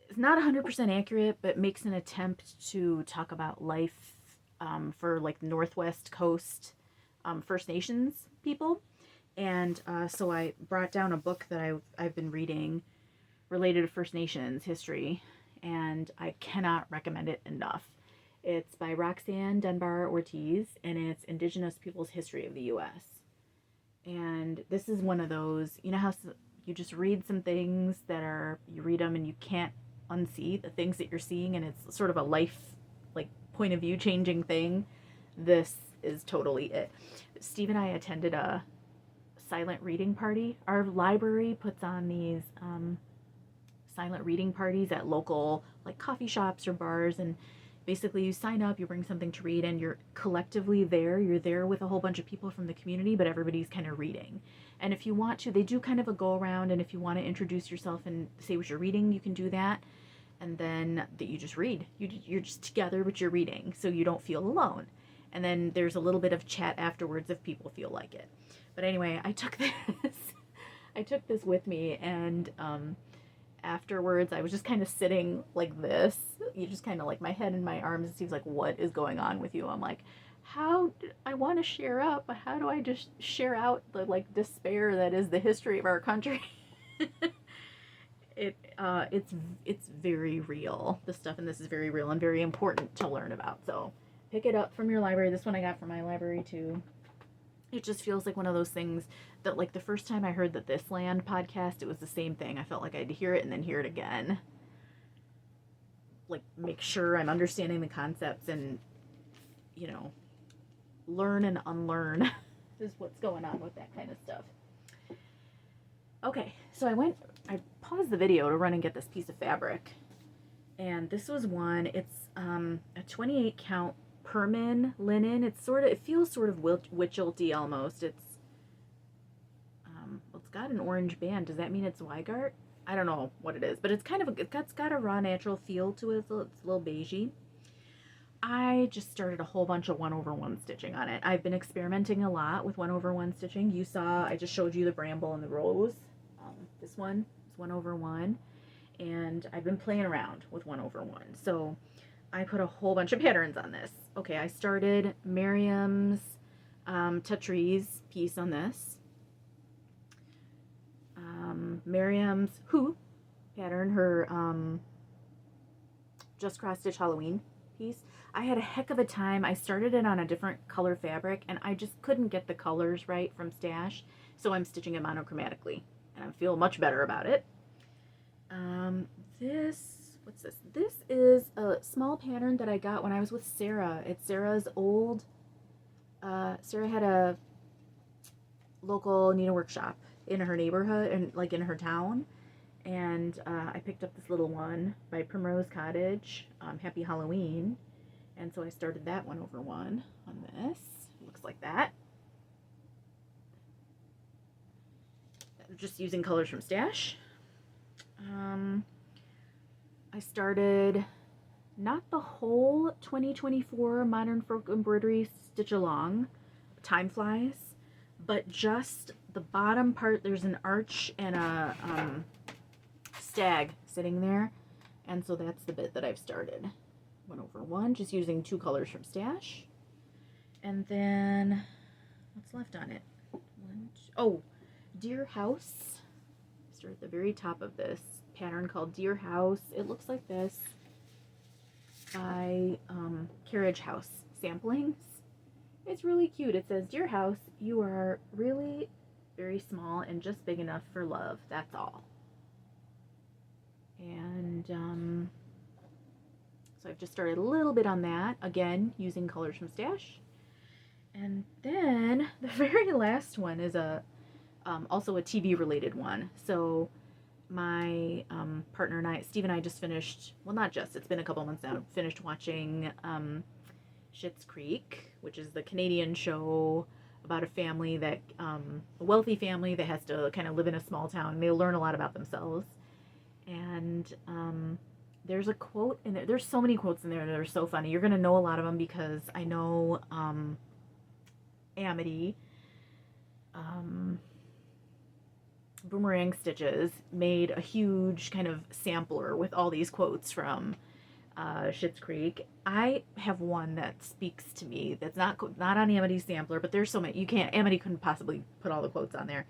It's not 100% accurate, but makes an attempt to talk about life for like Northwest Coast First Nations people. And so I brought down a book that I've been reading related to First Nations history, and I cannot recommend it enough. It's by Roxanne Dunbar Ortiz, and it's Indigenous Peoples' History of the U.S. And this is one of those, how you just read some things you read them and you can't unsee the things that you're seeing, and it's sort of a life, point of view changing thing. This is totally it. Steve and I attended a silent reading party. Our library puts on these silent reading parties at local coffee shops or bars, and basically you sign up, you bring something to read, and you're collectively there. You're there with a whole bunch of people from the community, but everybody's kind of reading. And if you want to, they do kind of a go around, and if you want to introduce yourself and say what you're reading, you can do that. And then you just read. You're just together, but you're reading, so you don't feel alone. And then there's a little bit of chat afterwards if people feel like it. But anyway, I took this with me, and afterwards I was just kind of sitting like this. You just kind of my head in my arms. It seems like, what is going on with you? I'm like, I want to share up, but how do I just share out the despair that is the history of our country? It's very real. The stuff in this is very real and very important to learn about. So pick it up from your library. This one I got from my library too. It just feels like one of those things that, like, the first time I heard the This Land podcast, it was the same thing. I felt like I had to hear it and then hear it again. Like, make sure I'm understanding the concepts and, you know, learn and unlearn is what's going on with that kind of stuff. Okay, so I paused the video to run and get this piece of fabric. And this was one, it's a 28 count Permin linen. It feels sort of witchelty almost. It's got an orange band. Does that mean it's Weigart? I don't know what it is, but it's got a raw natural feel to it. So it's a little beigey. I just started a whole bunch of 1/1 stitching on it. I've been experimenting a lot with 1/1 stitching. You saw, I just showed you the bramble and the rose. This one is 1/1, and I've been playing around with 1/1. So I put a whole bunch of patterns on this. Okay, I started Miriam's Tetris piece on this. Miriam's Who pattern, her Just Cross Stitch Halloween piece. I had a heck of a time. I started it on a different color fabric, and I just couldn't get the colors right from stash, so I'm stitching it monochromatically, and I feel much better about it. What's this? This is a small pattern that I got when I was with Sarah. It's Sarah's old, Sarah had a local Nina workshop in her neighborhood and like in her town, and I picked up this little one by Primrose Cottage, Happy Halloween, and so I started that 1/1 on this. It looks like that. Just using colors from stash. I started not the whole 2024 Modern Folk Embroidery Stitch Along, time flies, but just the bottom part. There's an arch and a stag sitting there, and so that's the bit that I've started 1/1, just using 2 colors from stash. And then what's left on it? Oh, Deer House. Start at the very top of this pattern called Deer House. It looks like this by Carriage House Samplings. It's really cute. It says, "Dear House, you are really very small and just big enough for love. That's all." And so I've just started a little bit on that, again, using colors from stash. And then the very last one is also a TV related one. So my partner and I, Steve and I, just finished, well, not just, it's been a couple months now, finished watching Schitt's Creek, which is the Canadian show about a family that, a wealthy family that has to kind of live in a small town. They learn a lot about themselves. And there's a quote in there. There's so many quotes in there that are so funny. You're going to know a lot of them because I know Amity, Boomerang Stitches, made a huge kind of sampler with all these quotes from Schitt's Creek. I have one that speaks to me that's not on Amity's sampler, but there's so many. Amity couldn't possibly put all the quotes on there.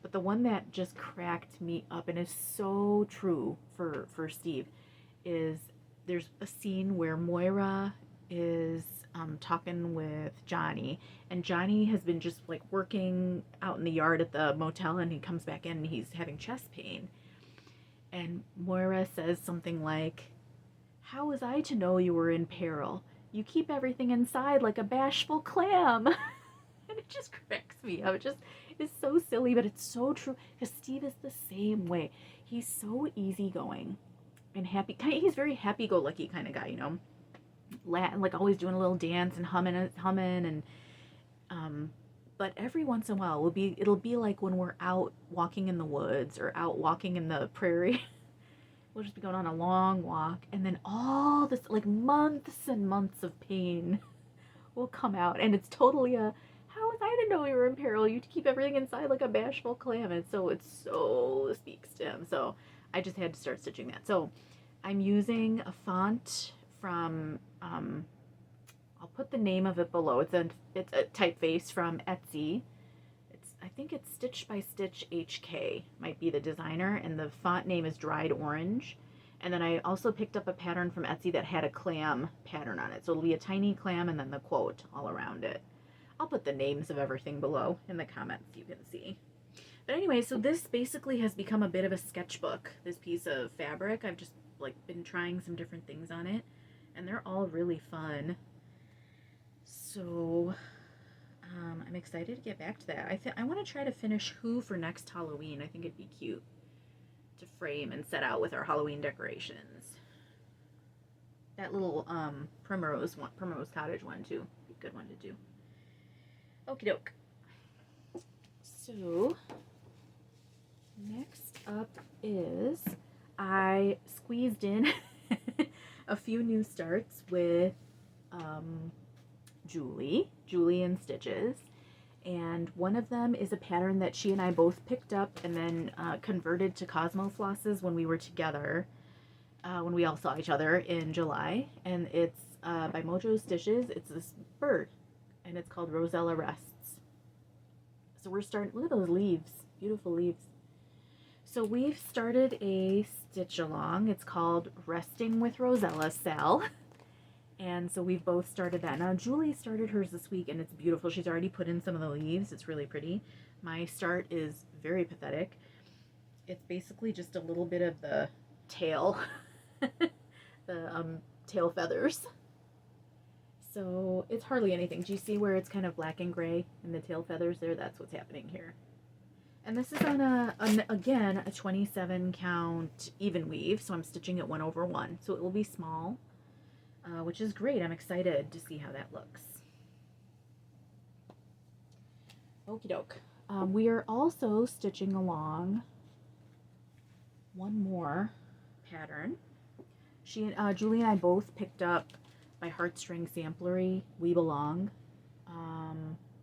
But the one that just cracked me up and is so true for Steve is there's a scene where Moira is talking with Johnny, and Johnny has been just like working out in the yard at the motel, and he comes back in and he's having chest pain, and Moira says something like, "How was I to know you were in peril? You keep everything inside like a bashful clam." And it just cracks me up. It's so silly, but it's so true, because Steve is the same way. He's so easygoing and happy. He's very happy-go-lucky kind of guy, you know, like always doing a little dance and humming, and but every once in a while it'll be like when we're out walking in the woods or out walking in the prairie. We'll just be going on a long walk, and then all this, like, months and months of pain will come out, and it's totally a, "How was I to know you were in peril? You keep everything inside like a bashful clam." And so it so speaks to him. So I just had to start stitching that. So I'm using a font from, I'll put the name of it below. It's a typeface from Etsy. I think it's Stitch by Stitch HK might be the designer, and the font name is Dried Orange. And then I also picked up a pattern from Etsy that had a clam pattern on it. So it'll be a tiny clam and then the quote all around it. I'll put the names of everything below in the comments, you can see. But anyway, so this basically has become a bit of a sketchbook, this piece of fabric. I've just like been trying some different things on it, and they're all really fun. So I'm excited to get back to that. I want to try to finish Who for next Halloween. I think it'd be cute to frame and set out with our Halloween decorations. That little Primrose Cottage one too, be a good one to do. Okie doke. So next up is I squeezed in a few new starts with Julie and Stitches, and one of them is a pattern that she and I both picked up and then converted to Cosmo flosses when we were together, when we all saw each other in July, and it's by Mojo Stitches. It's this bird, and it's called Rosella Rests. So we're starting, look at those leaves, beautiful leaves. So we've started a stitch along. It's called Resting with Rosella SAL. And so we've both started that. Now Julie started hers this week and it's beautiful. She's already put in some of the leaves. It's really pretty. My start is very pathetic. It's basically just a little bit of the tail, the tail feathers. So it's hardly anything. Do you see where it's kind of black and gray in the tail feathers there? That's what's happening here. And this is on again, a 27 count even weave. So I'm stitching it 1/1. So it will be small. Which is great. I'm excited to see how that looks. Okie doke. We are also stitching along one more pattern. Julie and I both picked up by Heartstring Samplery, We Belong,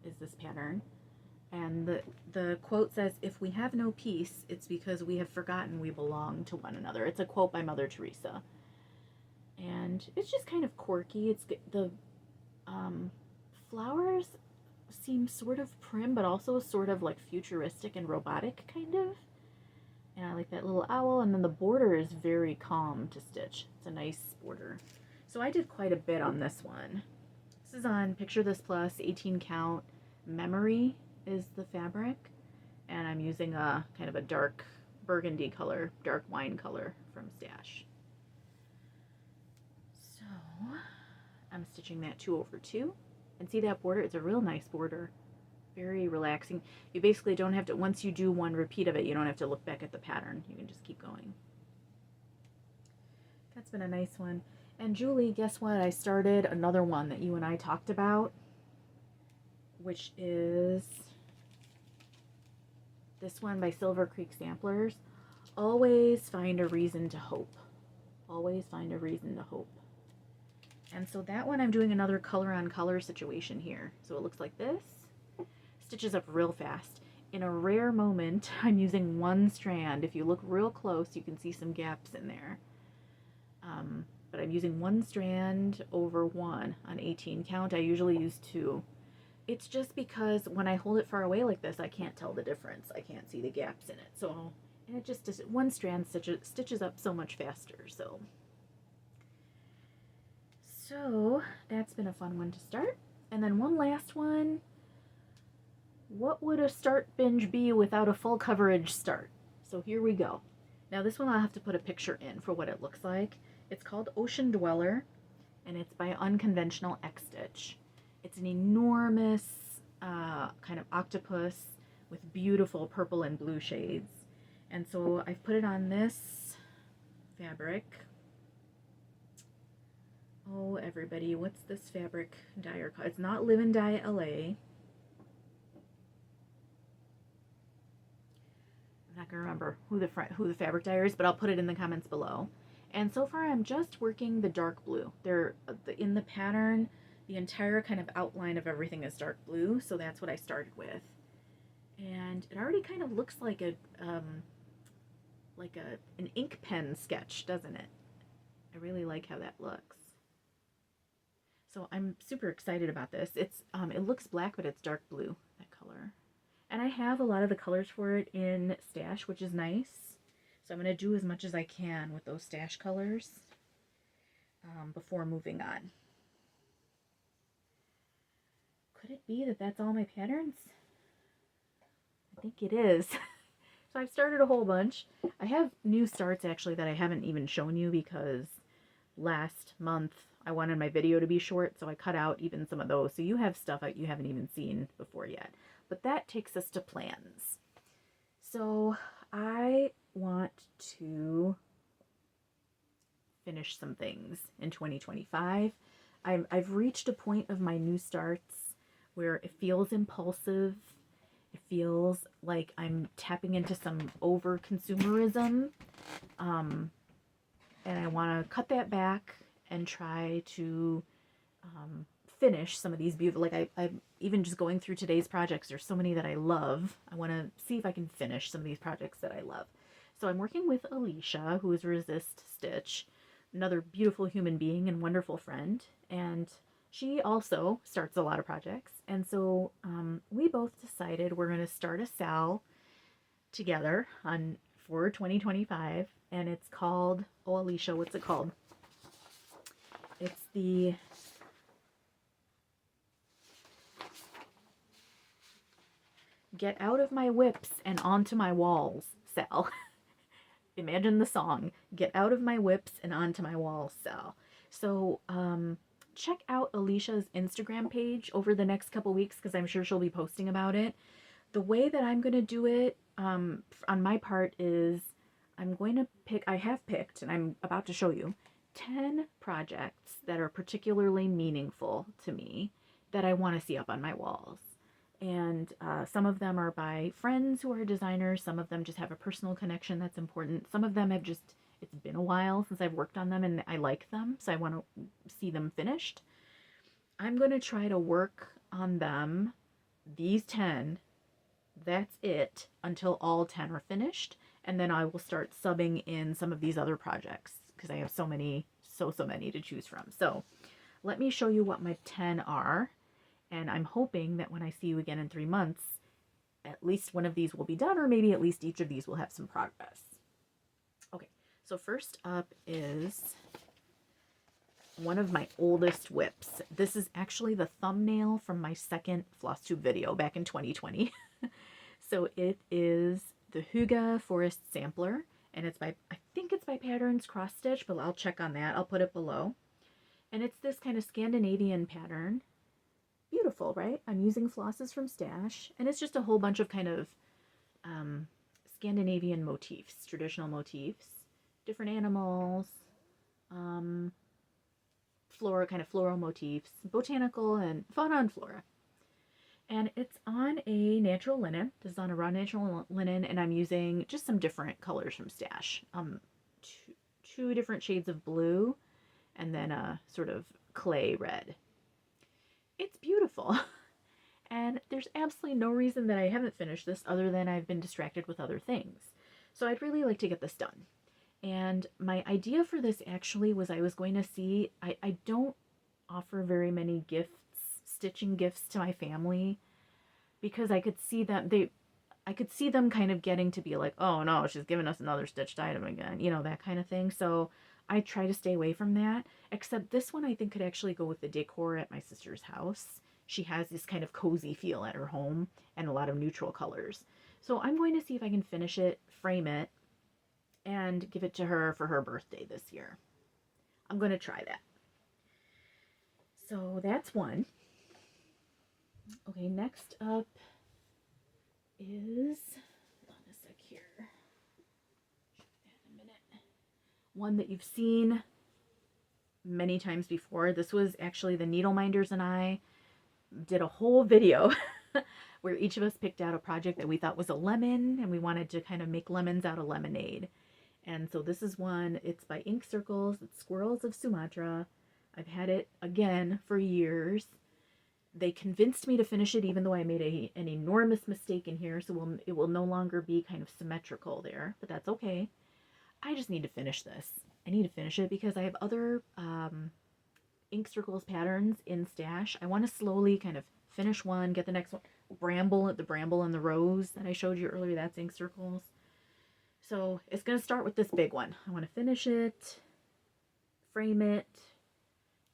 is this pattern. And the quote says, "If we have no peace, it's because we have forgotten we belong to one another." It's a quote by Mother Teresa. And it's just kind of quirky. It's the flowers seem sort of prim, but also sort of like futuristic and robotic kind of. And I like that little owl. And then the border is very calm to stitch. It's a nice border. So I did quite a bit on this one. This is on Picture This Plus, 18 count. Memory is the fabric. And I'm using a kind of a dark burgundy color, dark wine color from Stash. I'm stitching that 2/2, and see that border? It's a real nice border, very relaxing. You basically don't have to, once you do one repeat of it, you don't have to look back at the pattern. You can just keep going. That's been a nice one. And Julie, guess what? I started another one that you and I talked about, which is this one by Silver Creek Samplers. Always find a reason to hope. Always find a reason to hope. And so that one I'm doing another color on color situation here. So it looks like this. Stitches up real fast. In a rare moment, I'm using one strand. If you look real close, you can see some gaps in there. But I'm using one strand over one on 18 count. I usually use 2. It's just because when I hold it far away like this, I can't tell the difference. I can't see the gaps in it. So, and it just does, one strand stitches up so much faster. So that's been a fun one to start. And then one last one. What would a start binge be without a full coverage start? So here we go. Now this one I'll have to put a picture in for what it looks like. It's called Ocean Dweller, and it's by Unconventional X Stitch. It's an enormous kind of octopus with beautiful purple and blue shades. And so I've put it on this fabric. Oh, everybody, what's this fabric dyer called? It's not Live and Dye LA. I'm not going to remember who the fabric dyer is, but I'll put it in the comments below. And so far I'm just working the dark blue. In the pattern, the entire kind of outline of everything is dark blue, so that's what I started with. And it already kind of looks like an ink pen sketch, doesn't it? I really like how that looks. So I'm super excited about this. It looks black, but it's dark blue, that color. And I have a lot of the colors for it in Stash, which is nice. So I'm going to do as much as I can with those Stash colors before moving on. could it be that that's all my patterns? I think it is. So I've started a whole bunch. I have new starts actually that I haven't even shown you because last month I wanted my video to be short, so I cut out even some of those. So you have stuff that you haven't even seen before yet. But that takes us to plans. So I want to finish some things in 2025. I've reached a point of my new starts where it feels impulsive. It feels like I'm tapping into some over consumerism. And I want to cut that back and try to finish some of these beautiful, like I'm even just going through today's projects. There's so many that I love. I want to see if I can finish some of these projects that I love. So I'm working with Alicia, who is Resist Stitch, another beautiful human being and wonderful friend. And she also starts a lot of projects. And so we both decided we're going to start a SAL together for 2025. And it's called, oh, Alicia, what's it called? It's the Get Out of My Whips and Onto My Walls SAL. Imagine the song, Get Out of My Whips and Onto My Walls SAL. So check out Alicia's Instagram page over the next couple weeks because I'm sure she'll be posting about it. The way that I'm going to do it on my part is I'm going to pick, I have picked, and I'm about to show you, 10 projects that are particularly meaningful to me that I want to see up on my walls. And some of them are by friends who are designers. Some of them just have a personal connection that's important. Some of them have just, it's been a while since I've worked on them and I like them, so I want to see them finished. I'm going to try to work on them, these 10, that's it, until all 10 are finished. And then I will start subbing in some of these other projects because I have so many to choose from. So let me show you what my 10 are. And I'm hoping that when I see you again in 3 months, at least one of these will be done, or maybe at least each of these will have some progress. Okay, so first up is one of my oldest whips. This is actually the thumbnail from my second Flosstube video back in 2020. So it is the Huga Forest Sampler, and it's by, I think it's by Patterns Cross Stitch, but I'll check on that. I'll put it below. And it's this kind of Scandinavian pattern. Beautiful, right? I'm using flosses from Stash, and it's just a whole bunch of kind of Scandinavian motifs, traditional motifs, different animals, flora, kind of floral motifs, botanical and fauna and flora. And it's on a natural linen. This is on a raw natural linen, and I'm using just some different colors from Stash. Two different shades of blue, and then a sort of clay red. It's beautiful. And there's absolutely no reason that I haven't finished this other than I've been distracted with other things. So I'd really like to get this done. And my idea for this actually was I was going to see, I don't offer very many gifts, stitching gifts to my family, because I could see them, I could see them kind of getting to be like, oh no, she's giving us another stitched item again, you know, that kind of thing. So I try to stay away from that, except this one I think could actually go with the decor at my sister's house. She has this kind of cozy feel at her home and a lot of neutral colors. So I'm going to see if I can finish it, frame it, and give it to her for her birthday this year. I'm going to try that. So that's one. Okay, next up is, hold on a sec here. Show that in a minute. One that you've seen many times before. This was actually the Needle Minders and I did a whole video where each of us picked out a project that we thought was a lemon, and we wanted to kind of make lemons out of lemonade. And so this is one, it's by Ink Circles, it's Squirrels of Sumatra. I've had it again for years. They convinced me to finish it even though I made an enormous mistake in here, so it will no longer be kind of symmetrical there, but that's okay. I just need to finish this. I need to finish it because I have other Ink Circles patterns in Stash. I want to slowly kind of finish one, get the next one. The Bramble and the Rose that I showed you earlier, that's Ink Circles. So it's going to start with this big one. I want to finish it, frame it,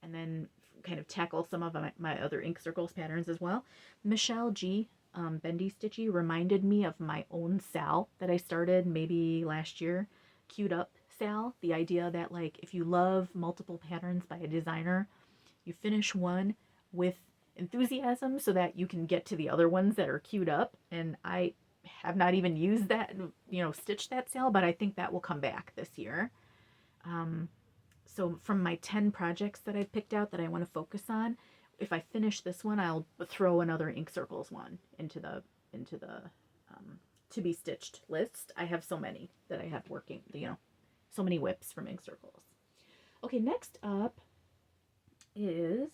and then kind of tackle some of my other ink circles patterns as well. Michelle G. Bendy Stitchy reminded me of my own SAL that I started maybe last year, Queued Up SAL. The idea that like if you love multiple patterns by a designer, you finish one with enthusiasm so that you can get to the other ones that are queued up. And I have not even used that, stitched that SAL, but I think that will come back this year. So from my 10 projects that I've picked out that I want to focus on, if I finish this one, I'll throw another ink circles one into the to be stitched list. I have so many that I have working, so many whips from ink circles. Okay, next up is,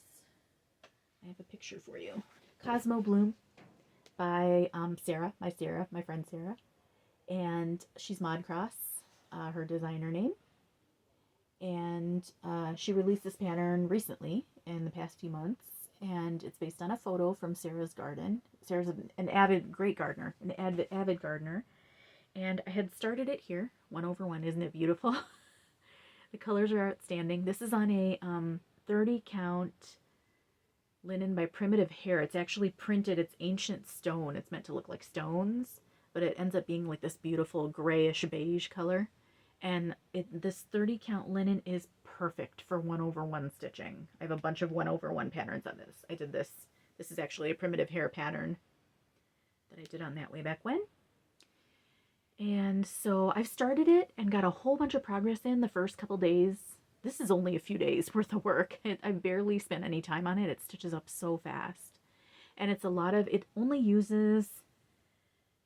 I have a picture for you. Cosmo Bloom by Sarah, my friend Sarah. And she's Mod Cross, her designer name. And she released this pattern recently in the past few months. And it's based on a photo from Sarah's garden. Sarah's an great gardener, an avid gardener. And I had started it here, 1/1. Isn't it beautiful? The colors are outstanding. This is on a 30 count linen by Primitive Hair. It's actually printed, it's ancient stone. It's meant to look like stones, but it ends up being like this beautiful grayish beige color. And this 30 count linen is perfect for 1/1 stitching. I have a bunch of 1/1 patterns on this. I did this. This is actually a Primitive Hair pattern that I did on that way back when. And so I've started it and got a whole bunch of progress in the first couple days. This is only a few days worth of work. I barely spent any time on it. It stitches up so fast. And it's it only uses,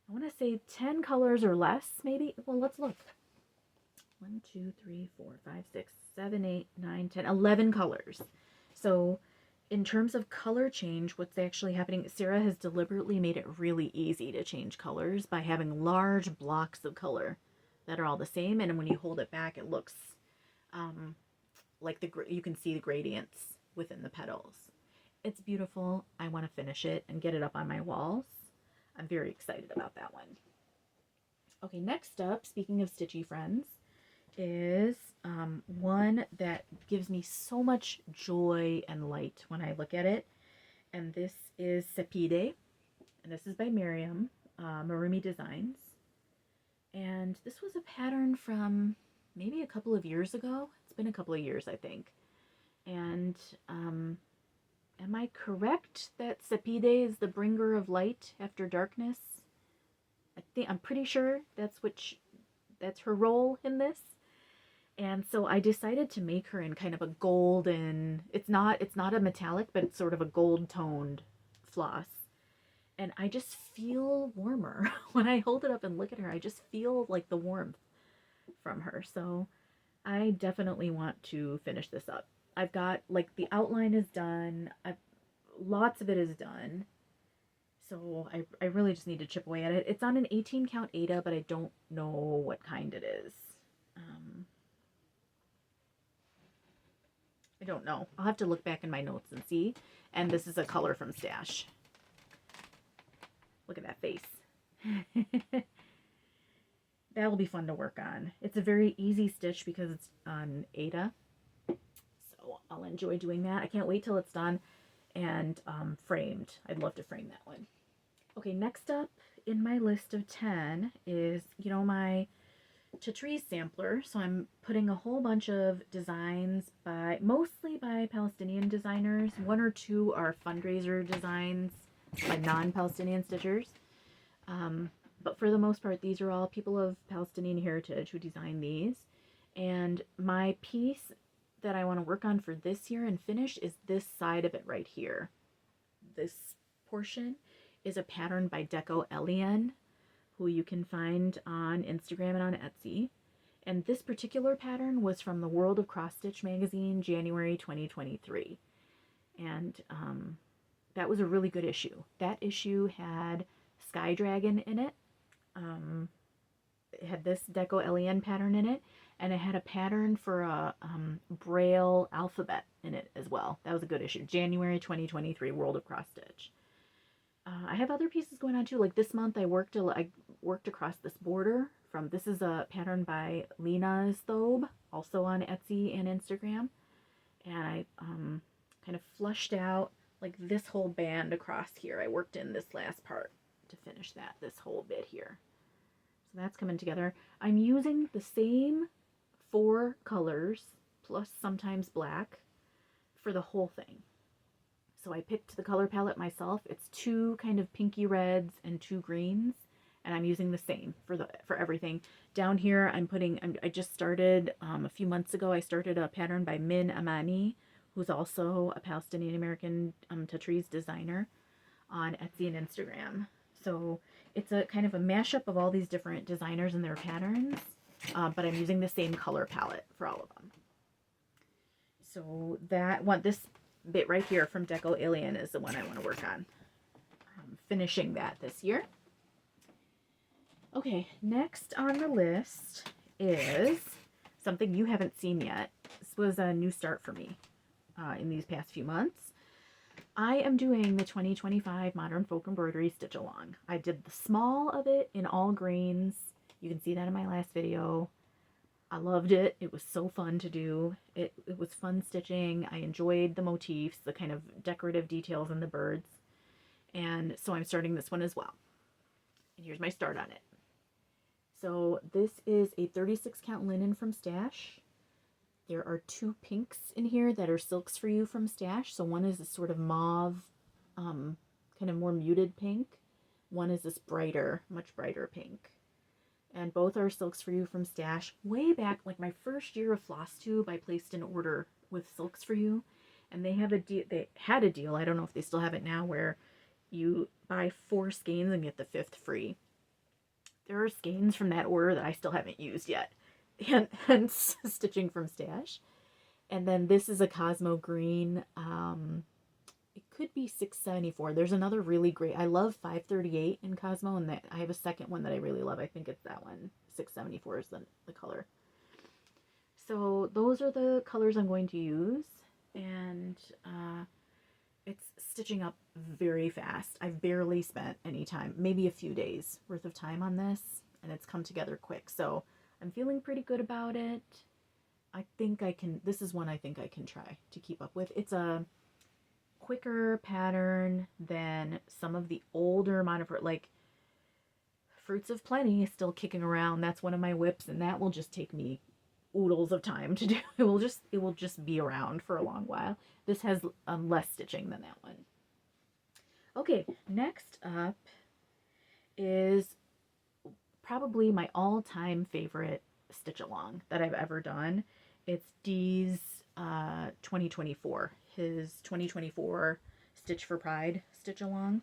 I want to say 10 colors or less, maybe. Well, let's look. 1, 2, 3, 4, 5, 6, 7, 8, 9, 10, 11 colors. So in terms of color change, what's actually happening, Sarah has deliberately made it really easy to change colors by having large blocks of color that are all the same. And when you hold it back, it looks like you can see the gradients within the petals. It's beautiful. I want to finish it and get it up on my walls. I'm very excited about that one. Okay, next up, speaking of stitchy friends, is one that gives me so much joy and light when I look at it. And this is Sepide. And this is by Miriam, Marumi Designs. And this was a pattern from maybe a couple of years ago. It's been a couple of years, I think. And am I correct that Sepide is the bringer of light after darkness? I'm pretty sure that's her role in this. And so I decided to make her in kind of a golden, it's not a metallic, but it's sort of a gold toned floss. And I just feel warmer when I hold it up and look at her. I just feel like the warmth from her. So I definitely want to finish this up. I've got, like, the outline is done. Lots of it is done. So I really just need to chip away at it. It's on an 18 count Ada, but I don't know what kind it is. I don't know. I'll have to look back in my notes and see. And this is a color from Stash. Look at that face. That will be fun to work on. It's a very easy stitch because it's on Ada. So I'll enjoy doing that. I can't wait till it's done and framed. I'd love to frame that one. Okay, next up in my list of 10 is, my Stitchery sampler. So I'm putting a whole bunch of designs mostly by Palestinian designers. 1 or 2 are fundraiser designs by non-Palestinian stitchers. But for the most part, these are all people of Palestinian heritage who design these. And my piece that I want to work on for this year and finish is this side of it right here. This portion is a pattern by Deco Elian, who you can find on Instagram and on Etsy. And this particular pattern was from the World of Cross Stitch magazine, January 2023. And that was a really good issue. That issue had Sky Dragon in it. It had this Deco Elian pattern in it. And it had a pattern for a Braille alphabet in it as well. That was a good issue. January 2023, World of Cross Stitch. I have other pieces going on too. Like this month I worked across this border from, this is a pattern by Lena's Thobe, also on Etsy and Instagram. And kind of flushed out like this whole band across here. I worked in this last part to finish that, this whole bit here. So that's coming together. I'm using the same 4 colors plus sometimes black for the whole thing. So I picked the color palette myself. It's 2 kind of pinky reds and 2 greens, and I'm using the same for everything. Down here I just started a few months ago. I started a pattern by Melanie, who's also a Palestinian American Tatriz designer on Etsy and Instagram. So it's a kind of a mashup of all these different designers and their patterns, but I'm using the same color palette for all of them. So this bit right here from Deco Alien is the one I want to work on. Finishing that this year. Okay, next on the list is something you haven't seen yet. This was a new start for me in these past few months. I am doing the 2025 Modern Folk Embroidery Stitch Along. I did the small of it in all greens. You can see that in my last video. I loved it. It was so fun to do. It was fun stitching. I enjoyed the motifs, the kind of decorative details in the birds. And so I'm starting this one as well. And here's my start on it. So this is a 36 count linen from Stash. There are 2 pinks in here that are silks for you from Stash. So one is a sort of mauve, kind of more muted pink. One is this brighter, much brighter pink. And both are silks for you from Stash. Way back, like my first year of Flosstube, I placed an order with Silks for You. And they had a deal, I don't know if they still have it now, where you buy 4 skeins and get the 5th free. There are skeins from that order that I still haven't used yet. And hence stitching from Stash. And then this is a Cosmo green. It could be 674. There's another really great, I love 538 in Cosmo, and I have a second one that I really love. I think it's that one. 674 is the color. So those are the colors I'm going to use, and it's stitching up very fast. I've barely spent any time, maybe a few days worth of time on this, and it's come together quick. So I'm feeling pretty good about it. I think this is one I think I can try to keep up with. It's a quicker pattern than some of the older modern, like Fruits of Plenty is still kicking around. That's one of my whips, and that will just take me oodles of time to do. It will just be around for a long while. This has less stitching than that one. Okay, next up is probably my all-time favorite stitch along that I've ever done. It's Dee's 2024, his 2024 Stitch for Pride stitch along.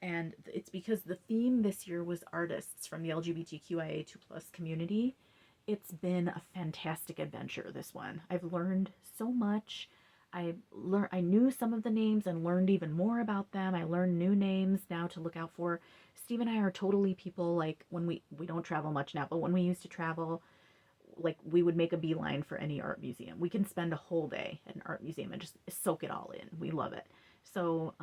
And it's because the theme this year was artists from the LGBTQIA2+ community. It's been a fantastic adventure, this one. I've learned so much. I knew some of the names and learned even more about them. I learned new names now to look out for. Steve and I are totally people, like, when we don't travel much now, but when we used to travel, like, we would make a beeline for any art museum. We can spend a whole day at an art museum and just soak it all in. We love it. So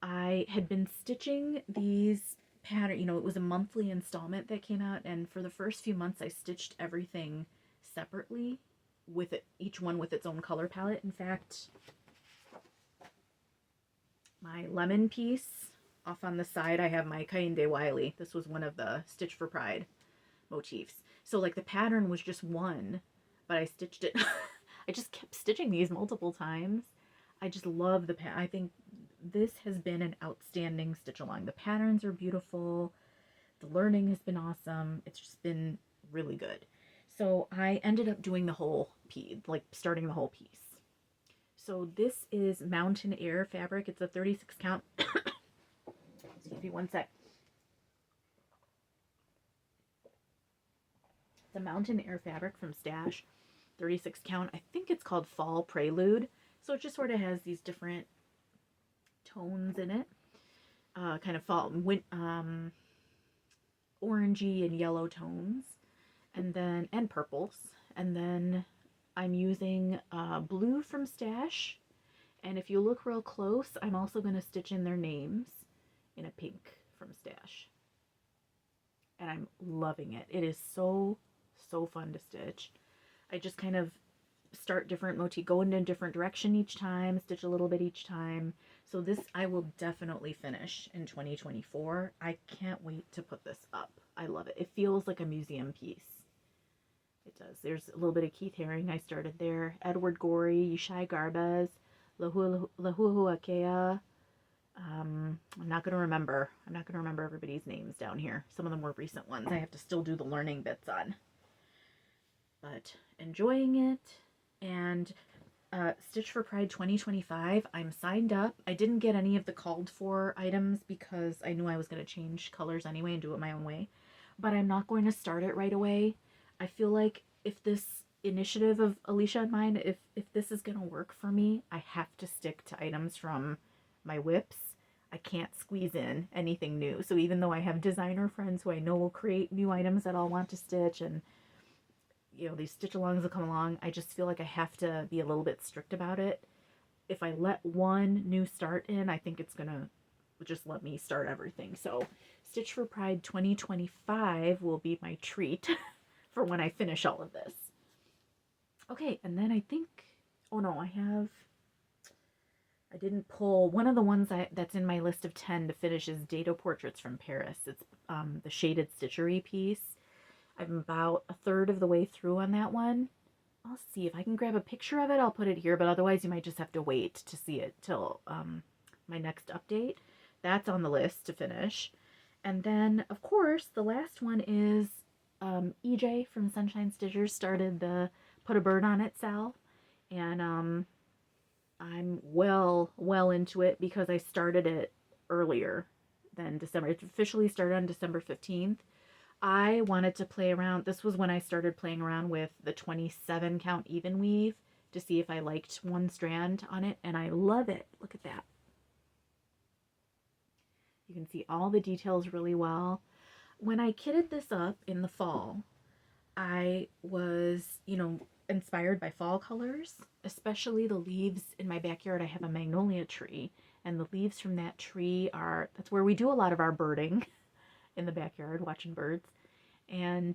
I had been stitching these pattern, it was a monthly installment that came out, and for the first few months I stitched everything separately, with it, each one with its own color palette. In fact, my lemon piece off on the side, I have my Kainde Wiley. This was one of the Stitch for Pride motifs. So like the pattern was just one, but I stitched it. I just kept stitching these multiple times. I just love the I think this has been an outstanding stitch along. The patterns are beautiful. The learning has been awesome. It's just been really good. So I ended up doing the whole piece, like starting the whole piece. So this is Mountain Air fabric. It's a 36 count. Excuse me one sec. The Mountain Air fabric from Stash, 36 count. I think it's called Fall Prelude. So it just sort of has these different tones in it. Kind of fall, orangey and yellow tones. And purples. And then I'm using blue from Stash. And if you look real close, I'm also going to stitch in their names in a pink from Stash. And I'm loving it. It is so fun to stitch. I just kind of start different motif, go in a different direction each time, stitch a little bit each time. So this I will definitely finish in 2024. I can't wait to put this up. I love it. It feels like a museum piece. It does. There's a little bit of Keith Haring. I started there. Edward Gorey, Yishai Garbez, Lahuahuakea. I'm not going to remember. I'm not going to remember everybody's names down here. Some of the more recent ones I have to still do the learning bits on. But enjoying it. And Stitch for Pride 2025, I'm signed up. I didn't get any of the called for items because I knew I was going to change colors anyway and do it my own way. But I'm not going to start it right away. I feel like if this initiative of Alicia and mine, if this is going to work for me, I have to stick to items from my whips. I can't squeeze in anything new. So even though I have designer friends who I know will create new items that I'll want to stitch, and you know, these stitch alongs will come along, I just feel like I have to be a little bit strict about it. If I let one new start in, I think it's gonna just let me start everything. So Stitch for Pride 2025 will be my treat for when I finish all of this. Okay, and then I think, oh no, I didn't pull, one of the ones that's in my list of 10 to finish is Dado Portraits from Paris. It's the shaded stitchery piece. I'm about a third of the way through on that one. I'll see if I can grab a picture of it. I'll put it here, but otherwise you might just have to wait to see it till my next update. That's on the list to finish. And then, of course, the last one is EJ from Sunshine Stitchers started the Put a Bird on It SAL. And I'm well into it because I started it earlier than December. It officially started on December 15th. I wanted to play around. This was when I started playing around with the 27 count even weave to see if I liked one strand on it, and I love it. Look at that. You can see all the details really well. When I kitted this up in the fall, I was, you know, inspired by fall colors, especially the leaves in my backyard. I have a magnolia tree, and the leaves from that tree that's where we do a lot of our birding in the backyard, watching birds. And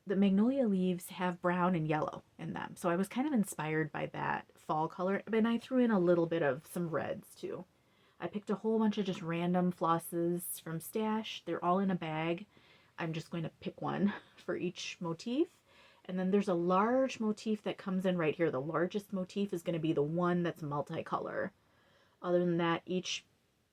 the magnolia leaves have brown and yellow in them. So I was kind of inspired by that fall color. And I threw in a little bit of some reds too. I picked a whole bunch of just random flosses from Stash. They're all in a bag. I'm just going to pick one for each motif. And then there's a large motif that comes in right here. The largest motif is going to be the one that's multicolor. Other than that, each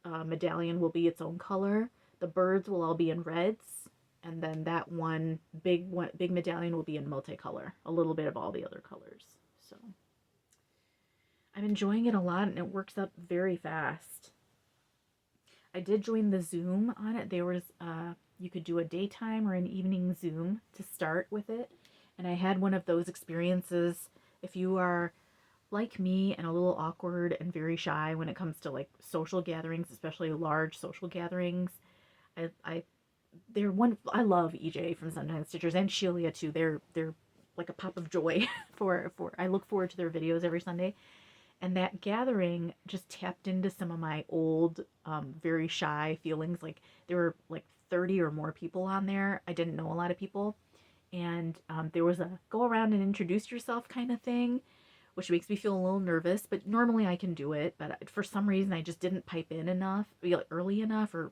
medallion will be its own color. The birds will all be in reds, and then that one big medallion will be in multicolor, a little bit of all the other colors. So I'm enjoying it a lot, and it works up very fast. I did join the Zoom on it. There was you could do a daytime or an evening Zoom to start with it, and I had one of those experiences. If you are like me and a little awkward and very shy when it comes to like social gatherings, especially large social gatherings, I love EJ from Sunshine Stitchers and Shelia too. They're like a pop of joy for I look forward to their videos every Sunday. And that gathering just tapped into some of my old very shy feelings. Like there were like 30 or more people on there. I didn't know a lot of people. And there was a go around and introduce yourself kind of thing, which makes me feel a little nervous, but normally I can do it. But for some reason I just didn't pipe in enough, early enough, or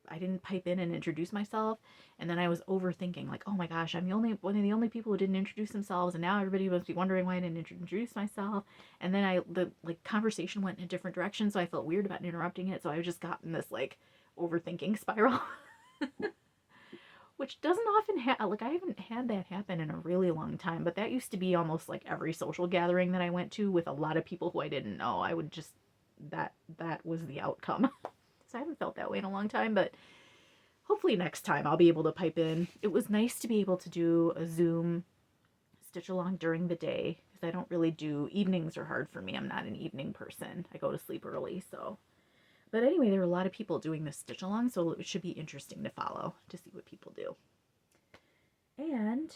I didn't pipe in and introduce myself, and then I was overthinking, like, oh my gosh, I'm one of the only people who didn't introduce themselves, and now everybody must be wondering why I didn't introduce myself. And then the conversation went in a different direction, so I felt weird about interrupting it. So I just got in this like overthinking spiral, which doesn't often happen. I haven't had that happen in a really long time, but that used to be almost like every social gathering that I went to with a lot of people who I didn't know. I would just that was the outcome. I haven't felt that way in a long time, but hopefully next time I'll be able to pipe in. It was nice to be able to do a Zoom stitch along during the day, because I don't really do evenings. Are hard for me. I'm not an evening person. I go to sleep early. So, but anyway, there are a lot of people doing this stitch along, so it should be interesting to follow to see what people do. And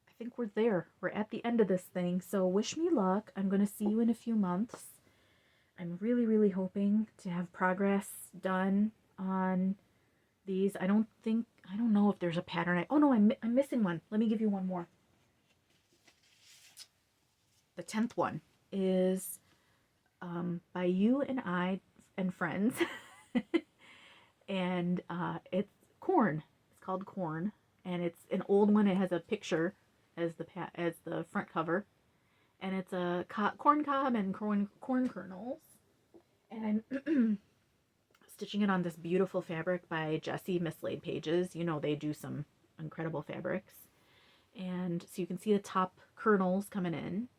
I think we're there. We're at the end of this thing, so wish me luck. I'm going to see you in a few months. I'm really, really hoping to have progress done on these. I don't know if there's a pattern. Oh no, I'm missing one. Let me give you one more. the 10th one is by You and I and Friends. And it's corn. It's called Corn, and it's an old one. It has a picture as the front cover, and it's a corn cob and corn kernels. And I'm stitching it on this beautiful fabric by Jessie Mislaid Pages. You know, they do some incredible fabrics. And so you can see the top kernels coming in.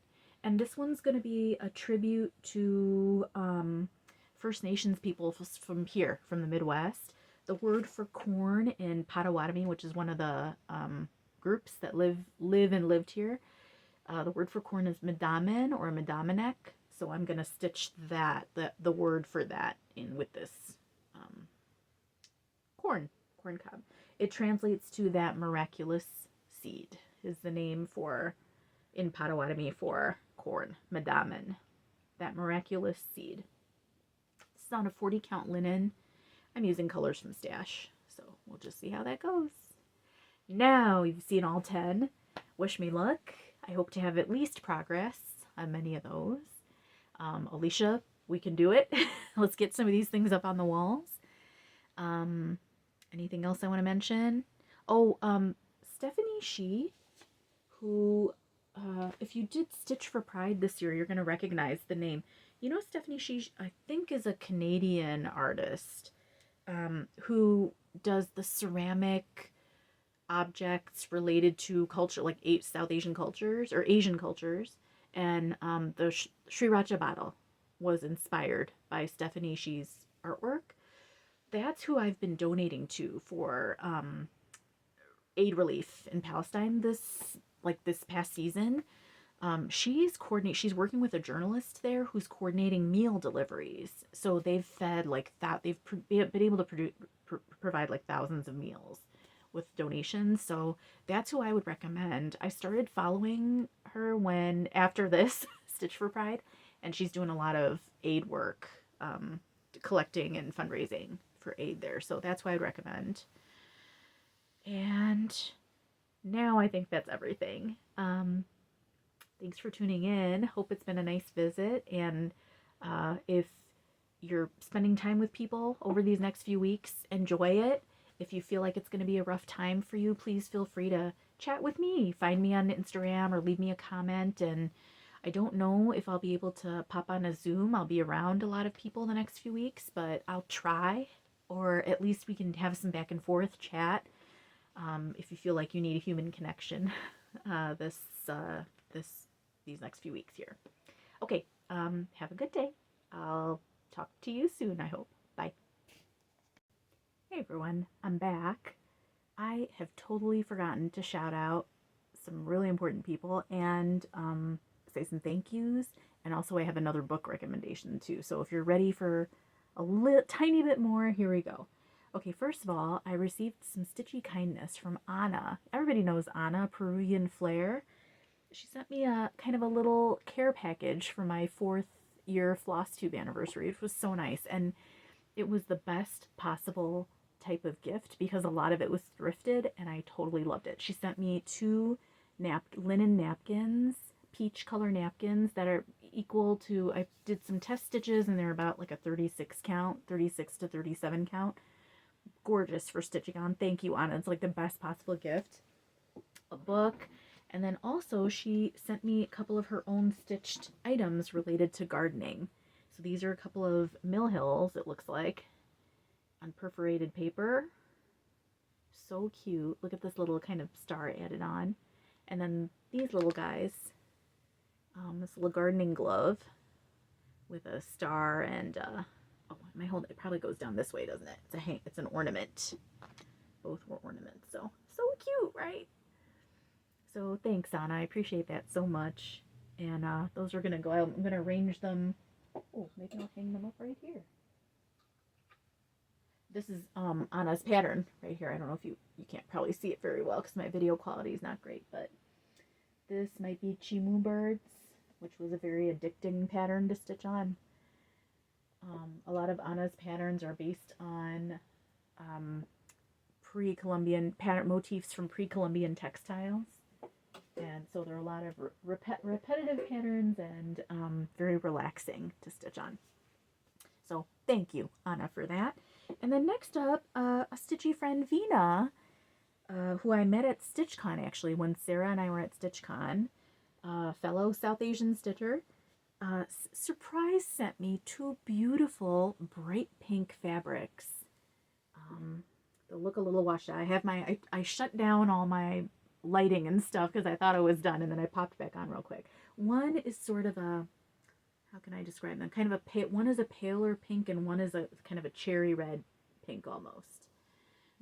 And this one's going to be a tribute to First Nations people from here, from the Midwest. The word for corn in Potawatomi, which is one of the groups that live and lived here, the word for corn is medamen or medamenek. So I'm going to stitch that, the word for that, in with this corn cob. It translates to that miraculous seed, is the name for, in Potawatomi, for corn, medamen, that miraculous seed. This is on a 40 count linen. I'm using colors from Stash, so we'll just see how that goes. Now you've seen all 10. Wish me luck. I hope to have at least progress on many of those. Alicia, we can do it. Let's get some of these things up on the walls. Anything else I want to mention? Oh, Stephanie Shee, who, if you did Stitch for Pride this year, you're going to recognize the name. You know, Stephanie Shee, I think, is a Canadian artist who does the ceramic objects related to culture, like South Asian cultures or Asian cultures. And the Sriracha bottle was inspired by Stephanie Shee's artwork. That's who I've been donating to for aid relief in Palestine this past season. She's working with a journalist there who's coordinating meal deliveries. So they've fed they've been able to provide like thousands of meals with donations. So that's who I would recommend. I started following her after this Stitch for Pride, and she's doing a lot of aid work, collecting and fundraising for aid there. So that's why I'd recommend. And now I think that's everything. Thanks for tuning in. Hope it's been a nice visit. And if you're spending time with people over these next few weeks, enjoy it. If you feel like it's going to be a rough time for you, please feel free to chat with me. Find me on Instagram or leave me a comment. And I don't know if I'll be able to pop on a Zoom. I'll be around a lot of people the next few weeks, but I'll try. Or at least we can have some back and forth chat if you feel like you need a human connection these next few weeks here. Okay, have a good day. I'll talk to you soon, I hope. Bye. Hey everyone, I'm back. I have totally forgotten to shout out some really important people and say some thank yous. And also I have another book recommendation too. So if you're ready for a tiny bit more, here we go. Okay, first of all, I received some stitchy kindness from Ana. Everybody knows Ana, Peruvian Flair. She sent me a kind of a little care package for my 4th year Flosstube anniversary, which was so nice. And it was the best possible type of gift because a lot of it was thrifted and I totally loved it. She sent me 2 linen napkins, peach color napkins that are equal to, I did some test stitches and they're about like a 36 to 37 count. Gorgeous for stitching on. Thank you, Ana. It's like the best possible gift. A book. And then also she sent me a couple of her own stitched items related to gardening. So these are a couple of Mill Hills, it looks like, on perforated paper. So cute. Look at this little kind of star added on. And then these little guys. This little gardening glove with a star and oh, my whole, it probably goes down this way, doesn't it? It's an ornament. Both were ornaments. So cute, right? So thanks, Ana. I appreciate that so much. And those are going to go out. I'm going to arrange them. Oh, maybe I'll hang them up right here. This is Ana's pattern right here. I don't know if you can't probably see it very well because my video quality is not great, but this might be Chimu Birds, which was a very addicting pattern to stitch on. A lot of Ana's patterns are based on pre-Columbian pattern motifs from pre-Columbian textiles. And so there are a lot of repetitive patterns and very relaxing to stitch on. So thank you, Ana, for that. And then next up, a stitchy friend, Veena, who I met at StitchCon, actually, when Sarah and I were at StitchCon, fellow South Asian stitcher, surprise sent me 2 beautiful bright pink fabrics. They'll look a little washed out. I shut down all my lighting and stuff because I thought it was done, and then I popped back on real quick. One is sort of a, how can I describe them? Kind of a pale, one is a paler pink and one is a kind of a cherry red pink almost.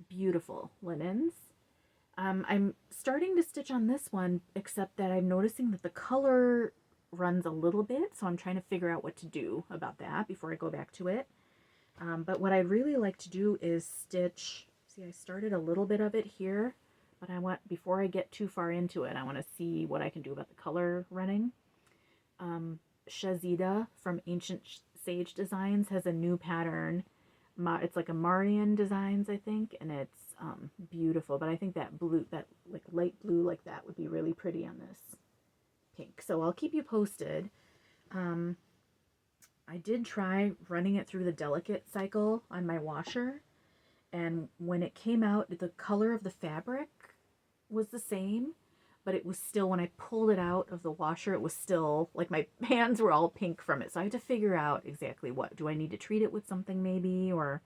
Beautiful linens. I'm starting to stitch on this one, except that I'm noticing that the color runs a little bit, so I'm trying to figure out what to do about that before I go back to it. But what I'd really like to do is stitch, see, I started a little bit of it here, but before I get too far into it, I want to see what I can do about the color running. Shazida from Ancient Sage Designs has a new pattern. It's like a Marian Designs, I think, and it's beautiful, but I think that blue, that like light blue like that would be really pretty on this pink. So I'll keep you posted. I did try running it through the delicate cycle on my washer, and when it came out, the color of the fabric was the same, but it was still, when I pulled it out of the washer, it was still, like, my hands were all pink from it. So I had to figure out exactly what, do I need to treat it with something maybe, or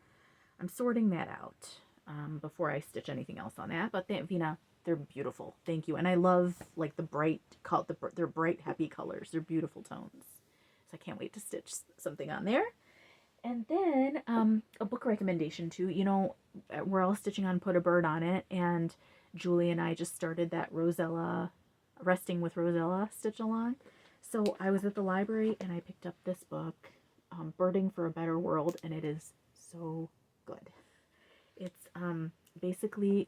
I'm sorting that out before I stitch anything else on that. But Veena, they're beautiful. Thank you. And I love, like, the bright, they're bright, happy colors. They're beautiful tones. So I can't wait to stitch something on there. And then a book recommendation too. You know, we're all stitching on Put a Bird on It, and Julie and I just started that Rosella, Resting with Rosella stitch along. So I was at the library and I picked up this book, Birding for a Better World, and it is so good. It's basically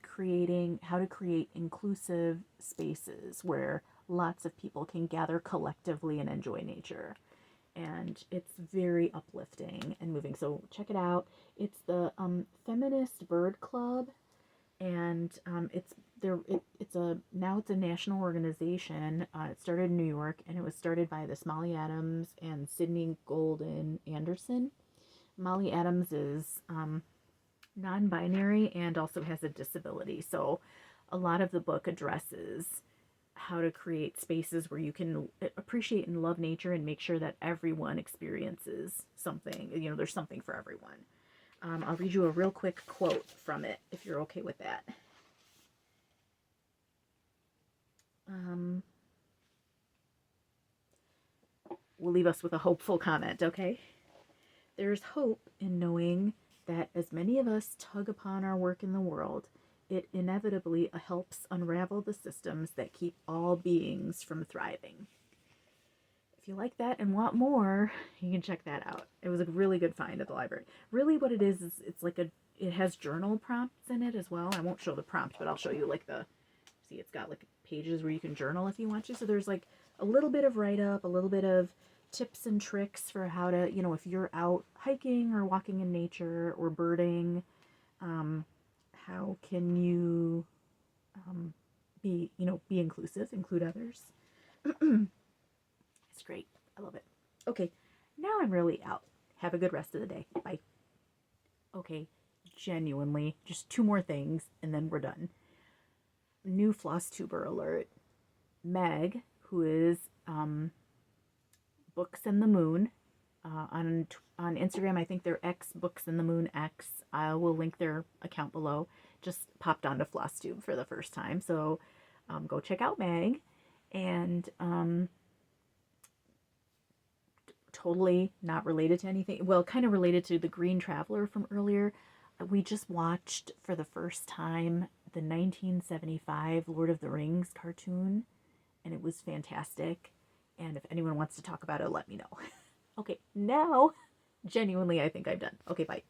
how to create inclusive spaces where lots of people can gather collectively and enjoy nature. And it's very uplifting and moving. So check it out. It's the Feminist Bird Club, and it's a national organization. It started in New York, and it was started by this Molly Adams and Sydney Golden Anderson. Molly Adams is non-binary and also has a disability. So a lot of the book addresses how to create spaces where you can appreciate and love nature and make sure that everyone experiences something. You know, there's something for everyone. I'll read you a real quick quote from it, if you're okay with that. We'll leave us with a hopeful comment, okay? There's hope in knowing that as many of us tug upon our work in the world, it inevitably helps unravel the systems that keep all beings from thriving. If you like that and want more, you can check that out. It was a really good find at the library. Really what it is it's like it has journal prompts in it as well. I won't show the prompt, but I'll show you like see, it's got like pages where you can journal if you want to. So there's like a little bit of write-up, a little bit of tips and tricks for how to, you know, if you're out hiking or walking in nature or birding, how can you be inclusive, include others. It's great. I love it. Okay, now I'm really out. Have a good rest of the day. Bye. Okay, genuinely, just 2 more things and then we're done. New Flosstuber alert. Meg, who is Books and the Moon, on Instagram, I think they're X Books and the Moon X. I will link their account below. Just popped onto Flosstube for the first time, so go check out Meg. And totally not related to anything. Well, kind of related to the Green Traveler from earlier. We just watched for the first time the 1975 Lord of the Rings cartoon, and it was fantastic. And if anyone wants to talk about it, let me know. Okay, now, genuinely, I think I'm done. Okay, bye.